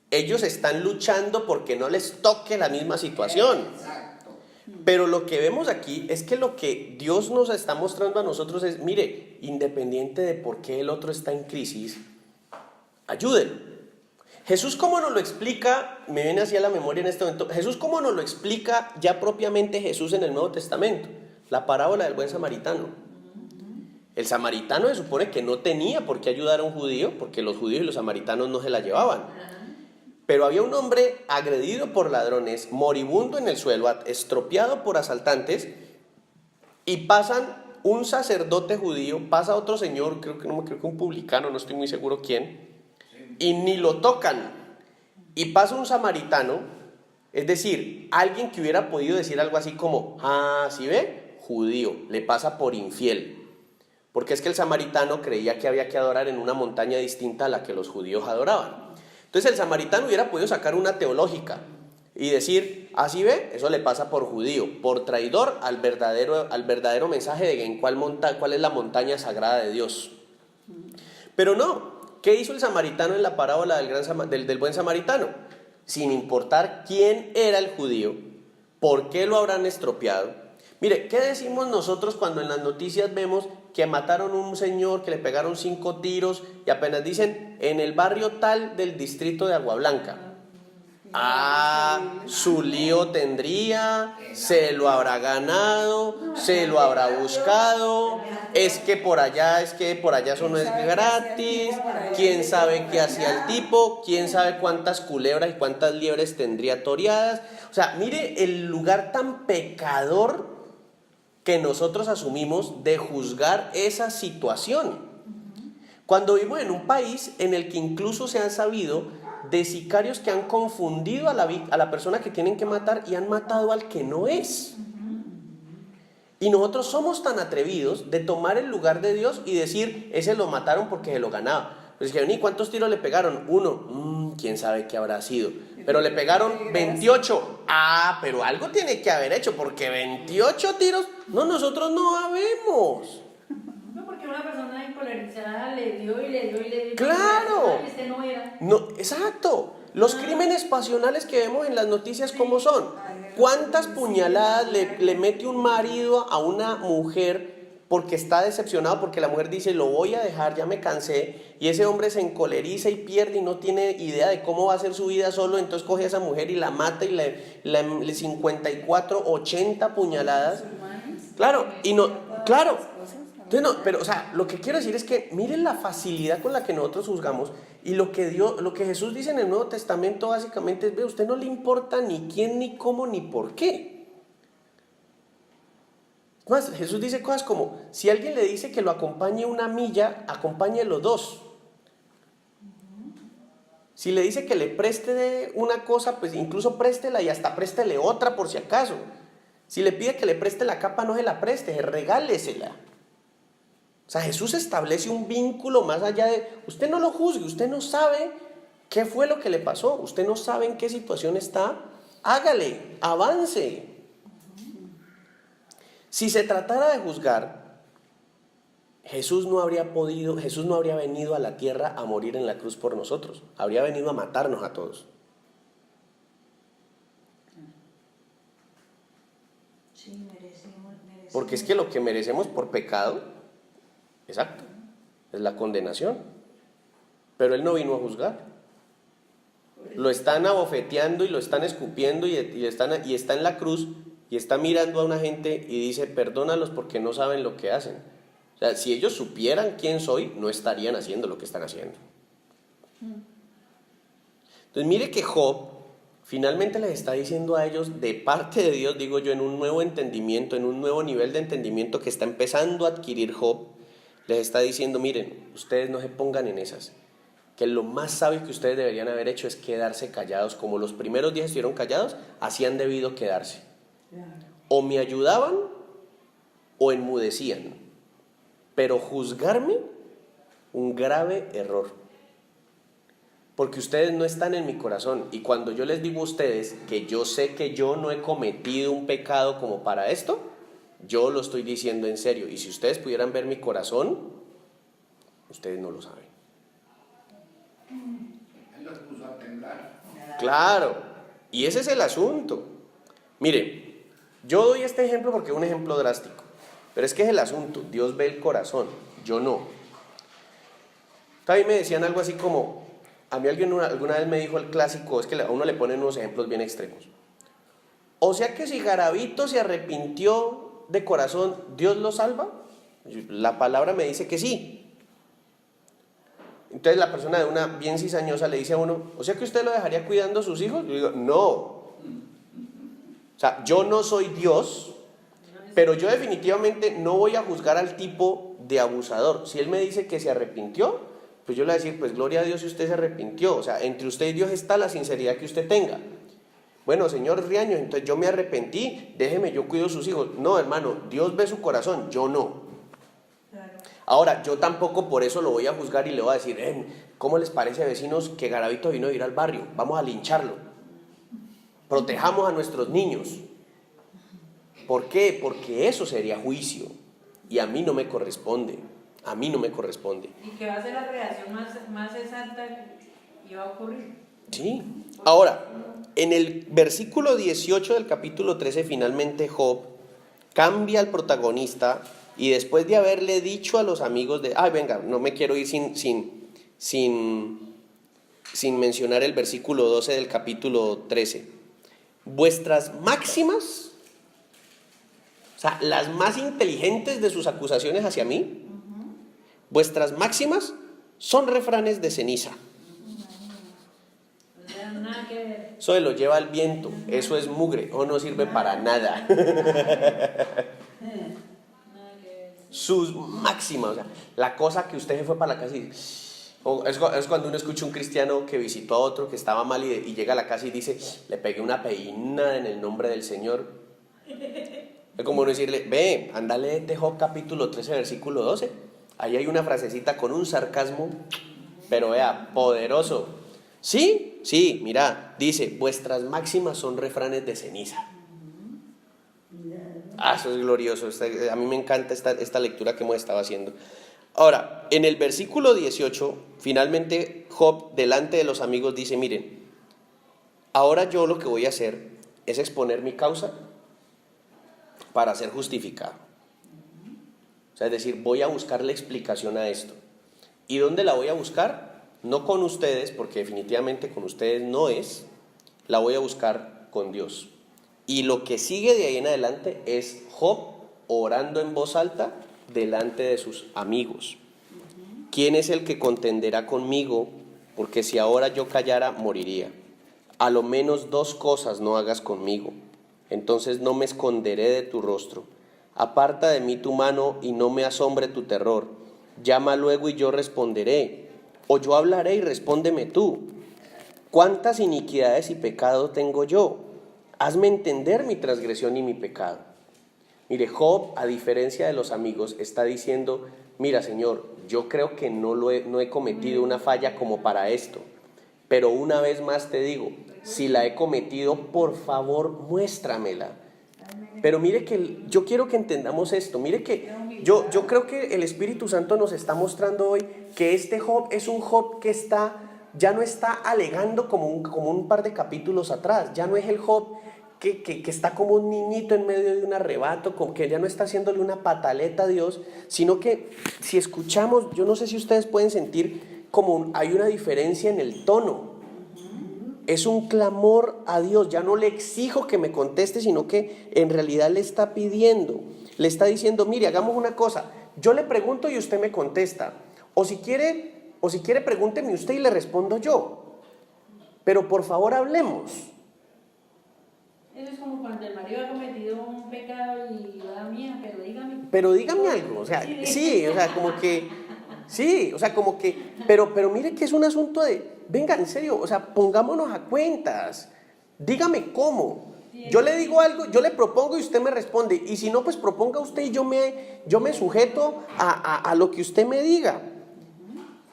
ellos están luchando porque no les toque la misma situación. Exacto. Pero lo que vemos aquí es que lo que Dios nos está mostrando a nosotros es, mire, independiente de por qué el otro está en crisis, ayúdenlo. Jesús, ¿cómo nos lo explica? Me viene así a la memoria en este momento. Jesús, ¿cómo nos lo explica ya propiamente Jesús en el Nuevo Testamento? La parábola del buen samaritano. El samaritano se supone que no tenía por qué ayudar a un judío, porque los judíos y los samaritanos no se la llevaban. Pero había un hombre agredido por ladrones, moribundo en el suelo, estropeado por asaltantes, y pasan un sacerdote judío, pasa otro señor, creo que un publicano, no estoy muy seguro quién, y ni lo tocan. Y pasa un samaritano, es decir, alguien que hubiera podido decir algo así como, ¿sí ve? Judío, le pasa por infiel. Porque es que el samaritano creía que había que adorar en una montaña distinta a la que los judíos adoraban. Entonces el samaritano hubiera podido sacar una teológica y decir, ¿sí ve? Eso le pasa por judío, por traidor al verdadero mensaje de cuál es la montaña sagrada de Dios. Pero no. ¿Qué hizo el samaritano en la parábola del buen samaritano? Sin importar quién era el judío, por qué lo habrán estropeado. Mire, ¿qué decimos nosotros cuando en las noticias vemos que mataron a un señor, que le pegaron 5 tiros y apenas dicen en el barrio tal del distrito de Agua Blanca? Su lío tendría, se lo habrá ganado, se lo habrá buscado, es que por allá eso no es gratis, quién sabe qué hacía el tipo, quién sabe cuántas culebras y cuántas liebres tendría toreadas. O sea, mire el lugar tan pecador que nosotros asumimos de juzgar esa situación. Cuando vivimos en un país en el que incluso se han sabido de sicarios que han confundido a la persona que tienen que matar y han matado al que no es. Y nosotros somos tan atrevidos de tomar el lugar de Dios y decir, ese lo mataron porque se lo ganaba. Pues dijeron, ¿y cuántos tiros le pegaron? 1. ¿Quién sabe qué habrá sido? Pero le pegaron 28. Pero algo tiene que haber hecho, porque 28 tiros, nosotros no sabemos. No, porque una persona encolerizada le dio y le dio y le dio. ¡Claro! Y este no era. No, exacto. Los crímenes pasionales que vemos en las noticias, ¿cómo son? ¿Cuántas puñaladas le mete un marido a una mujer porque está decepcionado, porque la mujer dice, lo voy a dejar, ya me cansé, y ese hombre se encoleriza y pierde y no tiene idea de cómo va a ser su vida solo, entonces coge a esa mujer y la mata y le 54, 80 puñaladas? Claro, y no, claro. Entonces, no, pero, o sea, lo que quiero decir es que miren la facilidad con la que nosotros juzgamos, y lo que Jesús dice en el Nuevo Testamento básicamente es: ve, a usted no le importa ni quién, ni cómo, ni por qué. Más, Jesús dice cosas como: si alguien le dice que lo acompañe 1 milla, acompáñelo 2. Si le dice que le preste una cosa, pues incluso préstela, y hasta préstele otra por si acaso. Si le pide que le preste la capa, no se la preste, regálesela. O sea, Jesús establece un vínculo más allá de... Usted no lo juzgue, usted no sabe qué fue lo que le pasó, usted no sabe en qué situación está, hágale, avance. Si se tratara de juzgar, Jesús no habría venido a la tierra a morir en la cruz por nosotros, habría venido a matarnos a todos. Sí, merecemos. Porque es que lo que merecemos por pecado, exacto, es la condenación. Pero Él no vino a juzgar. Lo están abofeteando y lo están escupiendo y está en la cruz y está mirando a una gente y dice: perdónalos porque no saben lo que hacen. O sea, si ellos supieran quién soy, no estarían haciendo lo que están haciendo. Entonces mire que Job finalmente les está diciendo a ellos, de parte de Dios, digo yo, en un nuevo entendimiento, en un nuevo nivel de entendimiento que está empezando a adquirir Job, les está diciendo: miren, ustedes no se pongan en esas, que lo más sabio que ustedes deberían haber hecho es quedarse callados. Como los primeros días estuvieron callados, así han debido quedarse. O me ayudaban o enmudecían, pero juzgarme, un grave error. Porque ustedes no están en mi corazón, y cuando yo les digo a ustedes que yo sé que yo no he cometido un pecado como para esto, yo lo estoy diciendo en serio. Y si ustedes pudieran ver mi corazón, ustedes no lo saben. Él los puso a temblar. Claro, y ese es el asunto. Mire, yo doy este ejemplo porque es un ejemplo drástico, pero es que es el asunto. Dios ve el corazón, yo no. También me decían algo así como... A mí alguien alguna vez me dijo el clásico, es que a uno le ponen unos ejemplos bien extremos. O sea que si Garavito se arrepintió de corazón, ¿Dios lo salva? La palabra me dice que sí. Entonces la persona de una bien cizañosa le dice a uno: ¿o sea que usted lo dejaría cuidando a sus hijos? Yo digo: no. O sea, yo no soy Dios, pero yo definitivamente no voy a juzgar al tipo de abusador. Si él me dice que se arrepintió, pues yo le voy a decir: pues gloria a Dios si usted se arrepintió. O sea, entre usted y Dios está la sinceridad que usted tenga. Bueno, señor Riaño, entonces yo me arrepentí, déjeme, yo cuido a sus hijos. No, hermano, Dios ve su corazón, yo no. Claro. Ahora, yo tampoco por eso lo voy a juzgar y le voy a decir: ¿cómo les parece, vecinos, que Garavito vino a ir al barrio? Vamos a lincharlo. Protejamos a nuestros niños. ¿Por qué? Porque eso sería juicio y a mí no me corresponde. A mí no me corresponde. Y que va a ser la reacción más exacta y va a ocurrir. Sí. Ahora, en el versículo 18 del capítulo 13, finalmente Job cambia al protagonista y después de haberle dicho a los amigos de... venga, no me quiero ir sin mencionar el versículo 12 del capítulo 13. Vuestras máximas, o sea, las más inteligentes de sus acusaciones hacia mí, vuestras máximas son refranes de ceniza. O sea, nada que ver. Eso se lo lleva el viento, eso es mugre, o no sirve para nada. Nada que ver. Sus máximas, o sea, la cosa que usted se fue para la casa y... es cuando uno escucha un cristiano que visitó a otro que estaba mal y llega a la casa y dice: le pegué una peina en el nombre del Señor. Es como uno decirle: ve, ándale de Job capítulo 13 versículo 12. Ahí hay una frasecita con un sarcasmo, pero vea, poderoso. Sí, mira, dice: vuestras máximas son refranes de ceniza. Eso es glorioso. A mí me encanta esta lectura que hemos estado haciendo. Ahora, en el versículo 18, finalmente Job, delante de los amigos, dice: miren, ahora yo lo que voy a hacer es exponer mi causa para ser justificado. O sea, es decir, voy a buscarle explicación a esto. ¿Y dónde la voy a buscar? No con ustedes, porque definitivamente con ustedes no es. La voy a buscar con Dios. Y lo que sigue de ahí en adelante es Job orando en voz alta delante de sus amigos. ¿Quién es el que contenderá conmigo? Porque si ahora yo callara, moriría. A lo menos 2 cosas no hagas conmigo, entonces no me esconderé de tu rostro. Aparta de mí tu mano y no me asombre tu terror. Llama luego y yo responderé, o yo hablaré y respóndeme tú. ¿Cuántas iniquidades y pecados tengo yo? Hazme entender mi transgresión y mi pecado. Mire, Job, a diferencia de los amigos, está diciendo, mira, Señor, yo creo que no he cometido una falla como para esto, pero una vez más te digo, si la he cometido, por favor, muéstramela. Pero mire que yo quiero que entendamos esto, mire que yo creo que el Espíritu Santo nos está mostrando hoy que este Job es un Job que ya no está alegando como un par de capítulos atrás, ya no es el Job que está como un niñito en medio de un arrebato, como que ya no está haciéndole una pataleta a Dios, sino que si escuchamos, yo no sé si ustedes pueden sentir como hay una diferencia en el tono. Es un clamor a Dios, ya no le exijo que me conteste, sino que en realidad le está pidiendo, le está diciendo, mire, hagamos una cosa, yo le pregunto y usted me contesta, o si quiere pregúnteme usted y le respondo yo, pero por favor hablemos. Eso es como cuando el marido ha cometido un pecado y va mía, pero dígame algo, o sea, sí, o sea, como que, sí, o sea, como que, pero mire que es un asunto de, venga, en serio, o sea, pongámonos a cuentas, dígame cómo, yo le digo algo, yo le propongo y usted me responde, y si no, pues proponga usted y yo me sujeto a lo que usted me diga.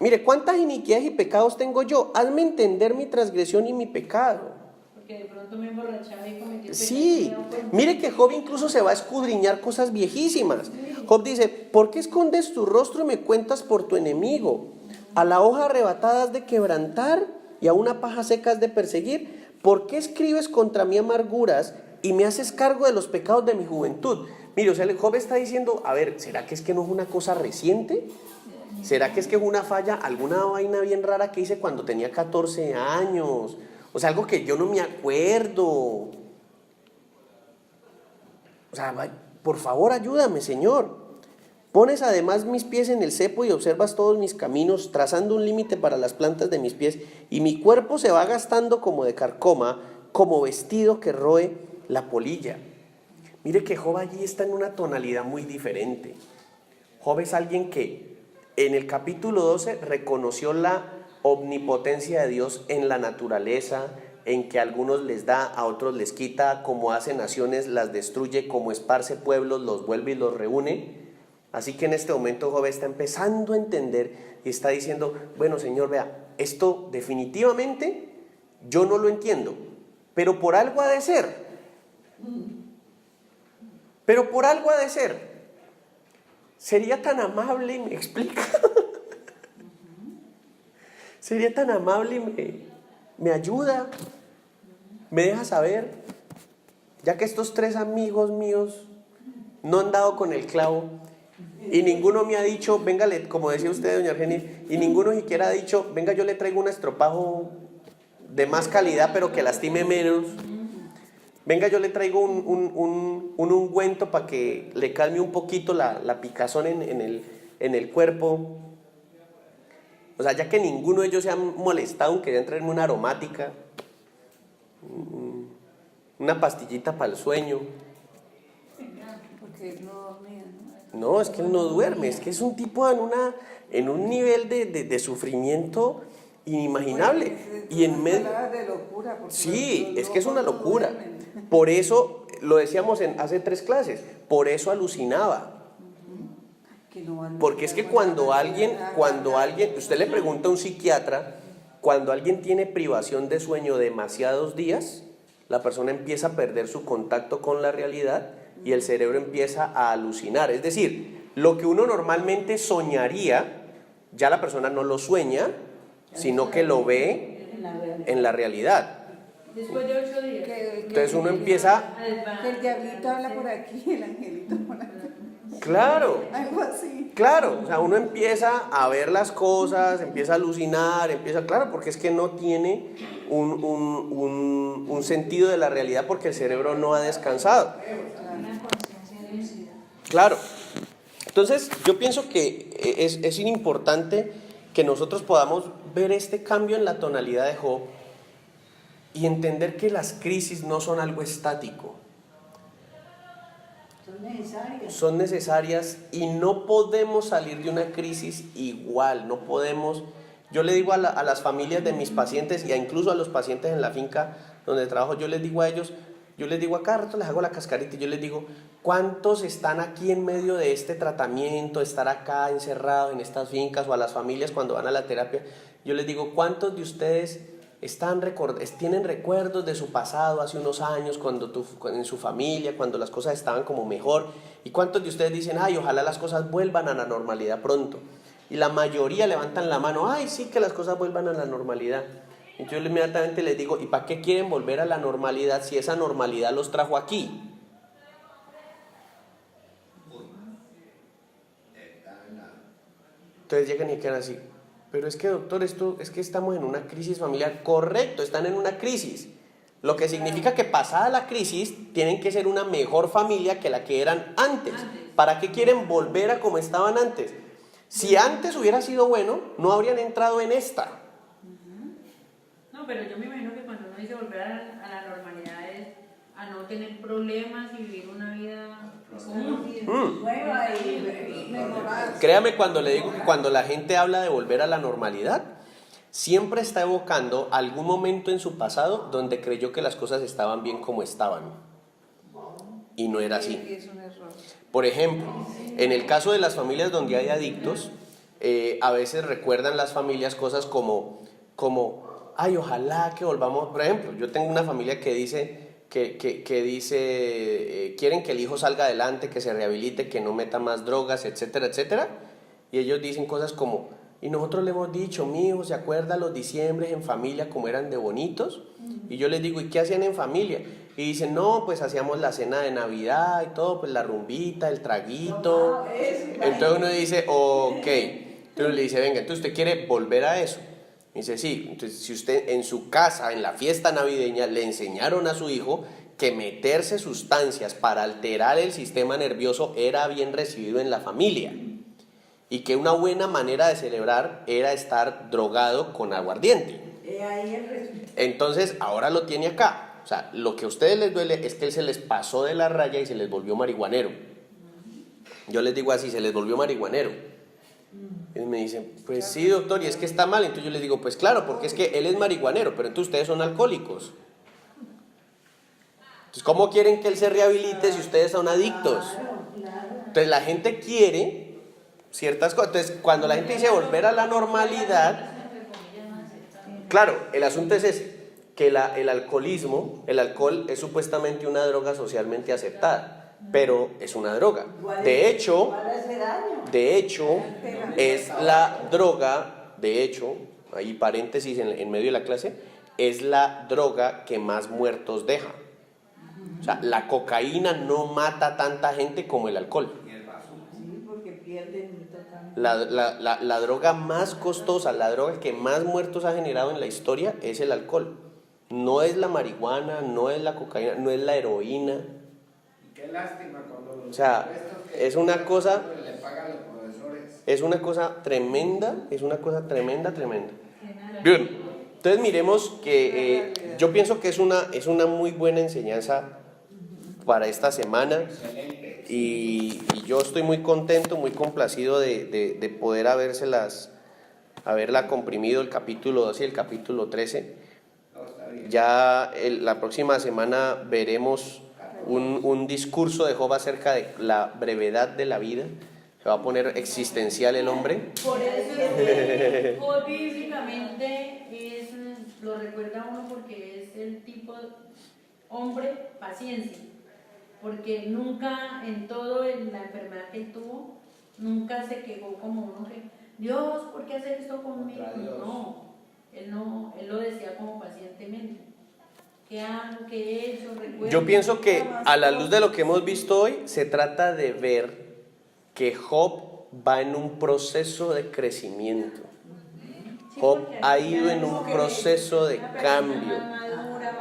Mire, ¿cuántas iniquidades y pecados tengo yo? Hazme entender mi transgresión y mi pecado. Porque de pronto me emborrachaba y cometí el Sí, pecado. mire que Job incluso se va a escudriñar cosas viejísimas. Job dice, ¿por qué escondes tu rostro y me cuentas por tu enemigo? A la hoja arrebatada has de quebrantar y a una paja seca has de perseguir. ¿Por qué escribes contra mí amarguras y me haces cargo de los pecados de mi juventud? Mire, o sea, Job está diciendo, a ver, ¿será que es que no es una cosa reciente? ¿Será que es una falla, alguna vaina bien rara que hice cuando tenía 14 años? O sea, algo que yo no me acuerdo. O sea, por favor, ayúdame, Señor. Pones además mis pies en el cepo y observas todos mis caminos, trazando un límite para las plantas de mis pies, y mi cuerpo se va gastando como de carcoma, como vestido que roe la polilla. Mire que Job allí está en una tonalidad muy diferente. Job es alguien que en el capítulo 12 reconoció la omnipotencia de Dios en la naturaleza, en que a algunos les da, a otros les quita, como hace naciones las destruye, como esparce pueblos los vuelve y los reúne. Así que en este momento Job está empezando a entender y está diciendo, bueno, Señor, vea, esto definitivamente yo no lo entiendo, pero por algo ha de ser. Pero por algo ha de ser. Sería tan amable y me explica. Sería tan amable y me ayuda, me deja saber, ya que estos 3 amigos míos no han dado con el clavo y ninguno me ha dicho, venga, como decía usted, doña Argenis, y ninguno siquiera ha dicho, venga, yo le traigo un estropajo de más calidad pero que lastime menos, venga, yo le traigo un ungüento para que le calme un poquito la picazón en el cuerpo. O sea, ya que ninguno de ellos se ha molestado en querer traerme una aromática, una pastillita para el sueño. Porque él no dormía, ¿no? No, es que él no duerme, es que es un tipo en un nivel de sufrimiento inimaginable. Y en medio... de locura. Sí, es que es una locura. Por eso, lo decíamos hace 3 clases, por eso alucinaba. Porque es que cuando alguien, usted le pregunta a un psiquiatra, cuando alguien tiene privación de sueño demasiados días, la persona empieza a perder su contacto con la realidad y el cerebro empieza a alucinar. Es decir, lo que uno normalmente soñaría, ya la persona no lo sueña, sino que lo ve en la realidad. Después de 8 días. Entonces uno empieza... Que el diablito habla por aquí, el angelito por acá. Claro. Algo así. Claro, o sea, uno empieza a ver las cosas, empieza a alucinar, claro, porque es que no tiene un sentido de la realidad porque el cerebro no ha descansado. Una conciencia lúcida. Claro. Entonces, yo pienso que es importante que nosotros podamos ver este cambio en la tonalidad de Job y entender que las crisis no son algo estático. Son necesarias. Son necesarias y no podemos salir de una crisis igual, no podemos. Yo le digo a las familias de mis pacientes y incluso a los pacientes en la finca donde trabajo, yo les digo a ellos, yo les digo a cada rato, les hago la cascarita y yo les digo, ¿cuántos están aquí en medio de este tratamiento, estar acá encerrados en estas fincas, o a las familias cuando van a la terapia? Yo les digo, ¿cuántos de ustedes tienen recuerdos de su pasado hace unos años, en su familia, cuando las cosas estaban como mejor? ¿Y cuántos de ustedes dicen, ay, ojalá las cosas vuelvan a la normalidad pronto? Y la mayoría levantan la mano, ay, sí, que las cosas vuelvan a la normalidad. Y yo inmediatamente les digo, ¿y para qué quieren volver a la normalidad si esa normalidad los trajo aquí? Entonces llegan y quedan así, pero es que doctor, esto es que estamos en una crisis familiar. Correcto, están en una crisis, lo que significa que pasada la crisis tienen que ser una mejor familia que la que eran antes. ¿Para qué quieren volver a como estaban antes? Si antes hubiera sido bueno, no habrían entrado en esta. No, pero yo me imagino que cuando uno dice volver a la normalidad es a no tener problemas y vivir una vida Nueva y mejorada. Créame cuando le digo que cuando la gente habla de volver a la normalidad, siempre está evocando algún momento en su pasado donde creyó que las cosas estaban bien como estaban. Y no era así. Es un error. Por ejemplo, en el caso de las familias donde hay adictos, a veces recuerdan las familias cosas como ay, ojalá que volvamos. Por ejemplo, yo tengo una familia que dice quieren que el hijo salga adelante, que se rehabilite, que no meta más drogas, etcétera, etcétera. Y ellos dicen cosas como, y nosotros le hemos dicho, mi hijo, ¿se acuerda los diciembres en familia como eran de bonitos? Y yo les digo, ¿y qué hacían en familia? Y dicen, no, pues hacíamos la cena de Navidad y todo, pues la rumbita, el traguito. Entonces uno dice, ok. Entonces le dice, venga, entonces usted quiere volver a eso. Y dice, sí. Entonces, si usted en su casa, en la fiesta navideña, le enseñaron a su hijo que meterse sustancias para alterar el sistema nervioso era bien recibido en la familia, y que una buena manera de celebrar era estar drogado con aguardiente. Ahí el resultado. Entonces, ahora lo tiene acá. O sea, lo que a ustedes les duele es que él se les pasó de la raya y se les volvió marihuanero. Yo les digo así, se les volvió marihuanero. Y me dicen, pues sí, doctor, y es que está mal. Entonces yo les digo, pues claro, porque es que él es marihuanero, pero entonces ustedes son alcohólicos. Entonces, ¿cómo quieren que él se rehabilite si ustedes son adictos? Entonces la gente quiere ciertas cosas. Entonces, cuando la gente dice volver a la normalidad, claro, el asunto es ese, que el alcohol es supuestamente una droga socialmente aceptada, pero es una droga. De hecho, es la droga, ahí paréntesis en medio de la clase, es la droga que más muertos deja. O sea, la cocaína no mata tanta gente como el alcohol. Sí, porque pierden totalmente. La droga más costosa, la droga que más muertos ha generado en la historia es el alcohol. No es la marihuana, no es la cocaína, no es la heroína. Y qué lástima cuando los es una cosa, le pagan los profesores. es una cosa tremenda, tremenda. Bien, entonces miremos que yo pienso que es una muy buena enseñanza para esta semana, y yo estoy muy contento, muy complacido de poder haberla comprimido el capítulo 12 y el capítulo 13. Ya la próxima semana veremos un discurso de Job acerca de la brevedad de la vida. Se va a poner existencial el hombre. Por eso es que Job bíblicamente lo recuerda uno porque es el tipo de hombre paciencia, porque nunca en todo en la enfermedad que él tuvo, nunca se quejó como uno que, Dios, ¿por qué hacer esto conmigo? No, él lo decía como pacientemente. ¿Qué hago? ¿Qué he hecho? Recuerdo. Yo pienso que a la luz de lo que hemos visto hoy, se trata de ver que Job va en un proceso de crecimiento. Job ha ido en un proceso de cambio.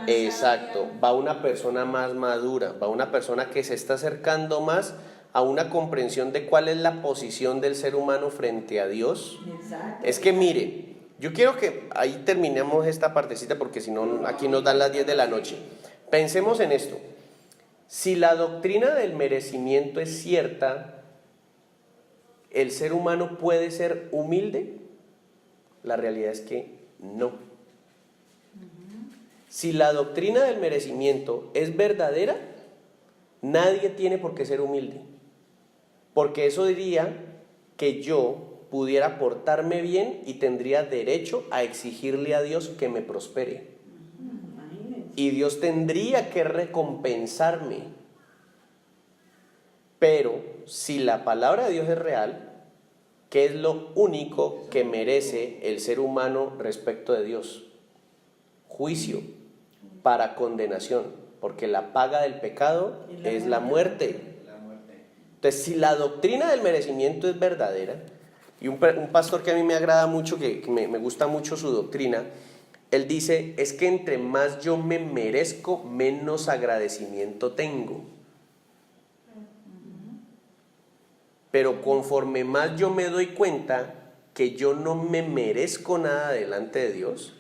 Exacto, va una persona más madura, va una persona que se está acercando más a una comprensión de cuál es la posición del ser humano frente a Dios. Exacto. Es que mire, yo quiero que ahí terminemos esta partecita porque si no aquí nos dan las 10 de la noche. Pensemos en esto. Si la doctrina del merecimiento es cierta, ¿el ser humano puede ser humilde? La realidad es que no. Si la doctrina del merecimiento es verdadera, nadie tiene por qué ser humilde. Porque eso diría que yo pudiera portarme bien y tendría derecho a exigirle a Dios que me prospere. Imagínense. Y Dios tendría que recompensarme. Pero si la palabra de Dios es real, ¿qué es lo único que merece el ser humano respecto de Dios? Juicio para condenación, porque la paga del pecado es la muerte. Entonces, si la doctrina del merecimiento es verdadera, y un pastor que a mí me agrada mucho, que me gusta mucho su doctrina, él dice, es que entre más yo me merezco, menos agradecimiento tengo. Pero conforme más yo me doy cuenta que yo no me merezco nada delante de Dios,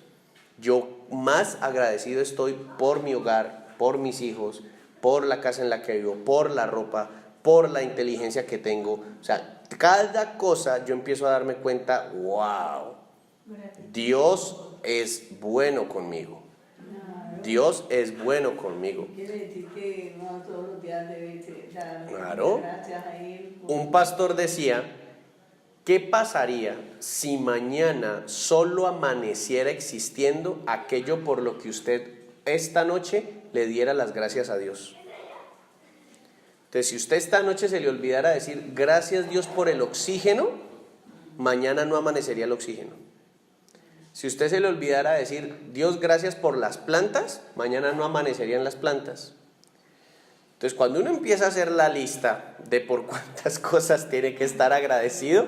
yo más agradecido estoy por mi hogar, por mis hijos, por la casa en la que vivo, por la ropa, por la inteligencia que tengo. O sea, cada cosa yo empiezo a darme cuenta, wow, Dios es bueno conmigo. Dios es bueno conmigo. Quiere decir que no todos los días debe dar Claro. gracias a Él. Un pastor decía, ¿qué pasaría si mañana solo amaneciera existiendo aquello por lo que usted esta noche le diera las gracias a Dios? Entonces, si usted esta noche se le olvidara decir gracias Dios por el oxígeno, mañana no amanecería el oxígeno. Si usted se le olvidara decir Dios gracias por las plantas, mañana no amanecerían las plantas. Entonces, cuando uno empieza a hacer la lista de por cuántas cosas tiene que estar agradecido,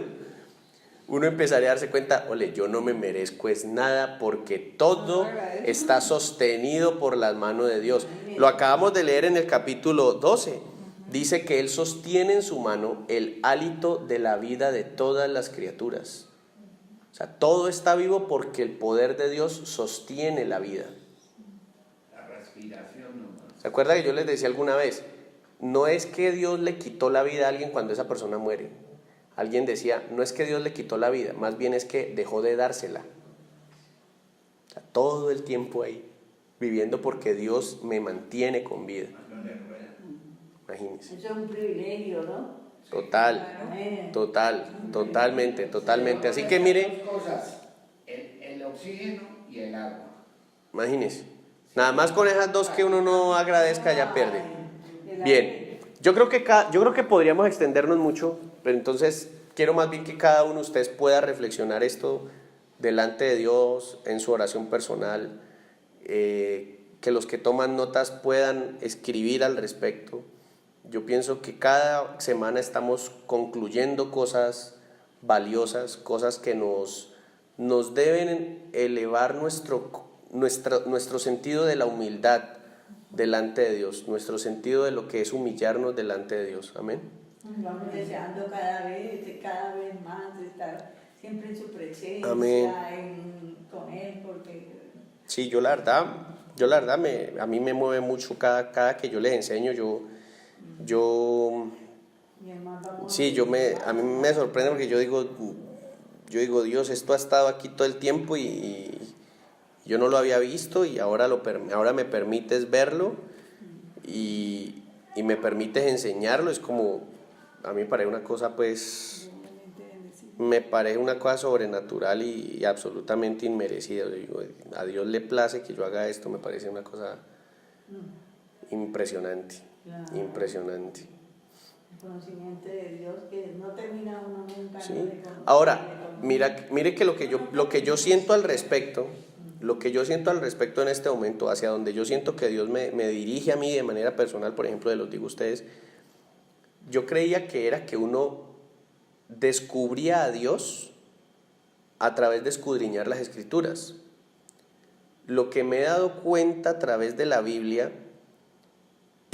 uno empezaría a darse cuenta, ole, yo no me merezco es nada porque todo está sostenido por las manos de Dios. Lo acabamos de leer en el capítulo 12. Dice que Él sostiene en su mano el hálito de la vida de todas las criaturas. O sea, todo está vivo porque el poder de Dios sostiene la vida. La respiración nomás. ¿Se acuerda que yo les decía alguna vez? No es que Dios le quitó la vida a alguien cuando esa persona muere. Alguien decía, no es que Dios le quitó la vida, más bien es que dejó de dársela. O sea, todo el tiempo ahí, viviendo porque Dios me mantiene con vida. Imagínense. Eso es un privilegio, ¿no? Totalmente. Así que mire, Dos cosas, el oxígeno y el agua. imagínense. Nada más con esas dos que uno no agradezca ya pierde. Bien, yo creo que podríamos extendernos mucho, pero entonces quiero más bien que cada uno de ustedes pueda reflexionar esto delante de Dios, en su oración personal, que los que toman notas puedan escribir al respecto. Yo pienso que cada semana estamos concluyendo cosas valiosas, cosas que nos deben elevar nuestro sentido de la humildad delante de Dios, nuestro sentido de lo que es humillarnos delante de Dios. Amén. Vamos deseando cada vez más estar siempre en su presencia, Amén. con Él, porque Sí, yo la verdad a mí me mueve mucho cada que yo les enseño. mi hermano vamos Sí, a mí me sorprende porque yo digo, Dios, esto ha estado aquí todo el tiempo y yo no lo había visto y ahora me permites verlo y me permites enseñarlo. Es como, a mí me parece una cosa sobrenatural y absolutamente inmerecida. Yo digo, a Dios le place que yo haga esto, me parece una cosa impresionante. Claro. Impresionante. el conocimiento de Dios, que no termina uno nunca. Sí. ¿no? de conocer, Ahora, de mire que lo que yo siento al respecto, en este momento, hacia donde yo siento que Dios me dirige a mí de manera personal, por ejemplo, los digo a ustedes, yo creía que era que uno descubría a Dios a través de escudriñar las Escrituras. Lo que me he dado cuenta a través de la Biblia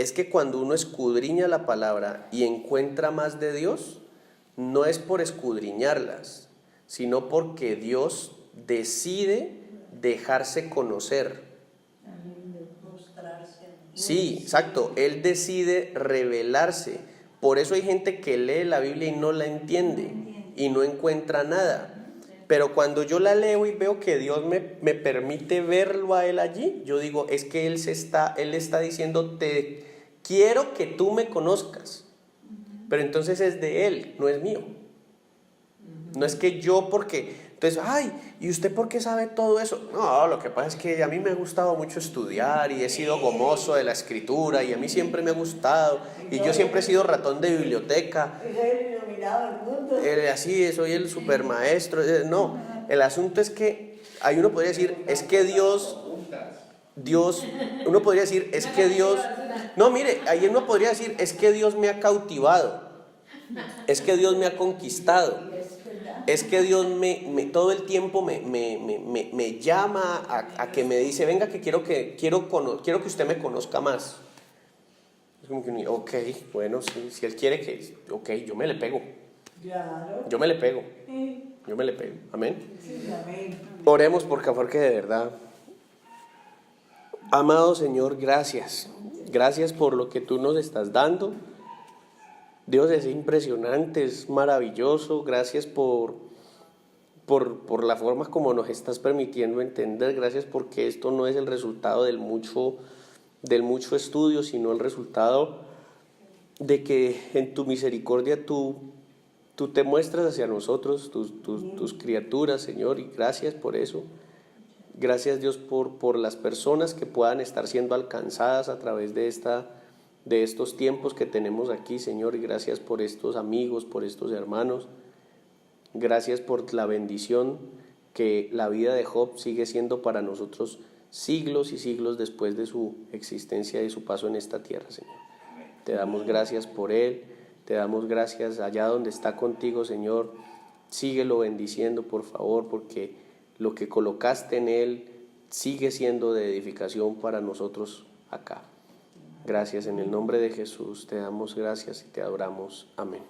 es que cuando uno escudriña la palabra y encuentra más de Dios, no es por escudriñarlas, sino porque Dios decide dejarse conocer. Mostrarse. Sí, exacto, Él decide revelarse. Por eso hay gente que lee la Biblia y no la entiende y no encuentra nada. Pero cuando yo la leo y veo que Dios me permite verlo a Él allí, yo digo, es que Él está diciendo, te quiero que tú me conozcas. Pero entonces es de Él, no es mío. No es que yo porque, entonces, ay, ¿y usted por qué sabe todo eso? No, lo que pasa es que a mí me ha gustado mucho estudiar y he sido gomoso de la escritura y a mí siempre me ha gustado y yo siempre he sido ratón de biblioteca. Y soy el iluminado del mundo. Así, soy el supermaestro. No, el asunto es que ahí uno podría decir, es que Dios, uno podría decir, es que Dios, no, mire, ahí uno podría decir, es que Dios me ha cautivado, es que Dios me ha conquistado, es que Dios todo el tiempo me llama a que me dice, venga que quiero que usted me conozca más. Es como que, ok, bueno, si Él quiere que, ok, yo me le pego. Claro. Yo me le pego. Sí, Yo me le pego. Amén. sí, amén. Oremos por favor que de verdad. Amado Señor, gracias. Gracias por lo que tú nos estás dando. Dios, es impresionante, es maravilloso. Gracias por la forma como nos estás permitiendo entender. Gracias porque esto no es el resultado del mucho estudio, sino el resultado de que en tu misericordia tú te muestras hacia nosotros, tus criaturas, Señor, y gracias por eso. Gracias, Dios, por las personas que puedan estar siendo alcanzadas a través de estos tiempos que tenemos aquí, Señor, y gracias por estos amigos, por estos hermanos. Gracias por la bendición que la vida de Job sigue siendo para nosotros siglos y siglos después de su existencia y su paso en esta tierra, Señor. Te damos gracias por él. Te damos gracias allá donde está contigo, Señor. Síguelo bendiciendo, por favor, porque lo que colocaste en él sigue siendo de edificación para nosotros acá. Gracias en el nombre de Jesús. Te damos gracias y te adoramos. Amén.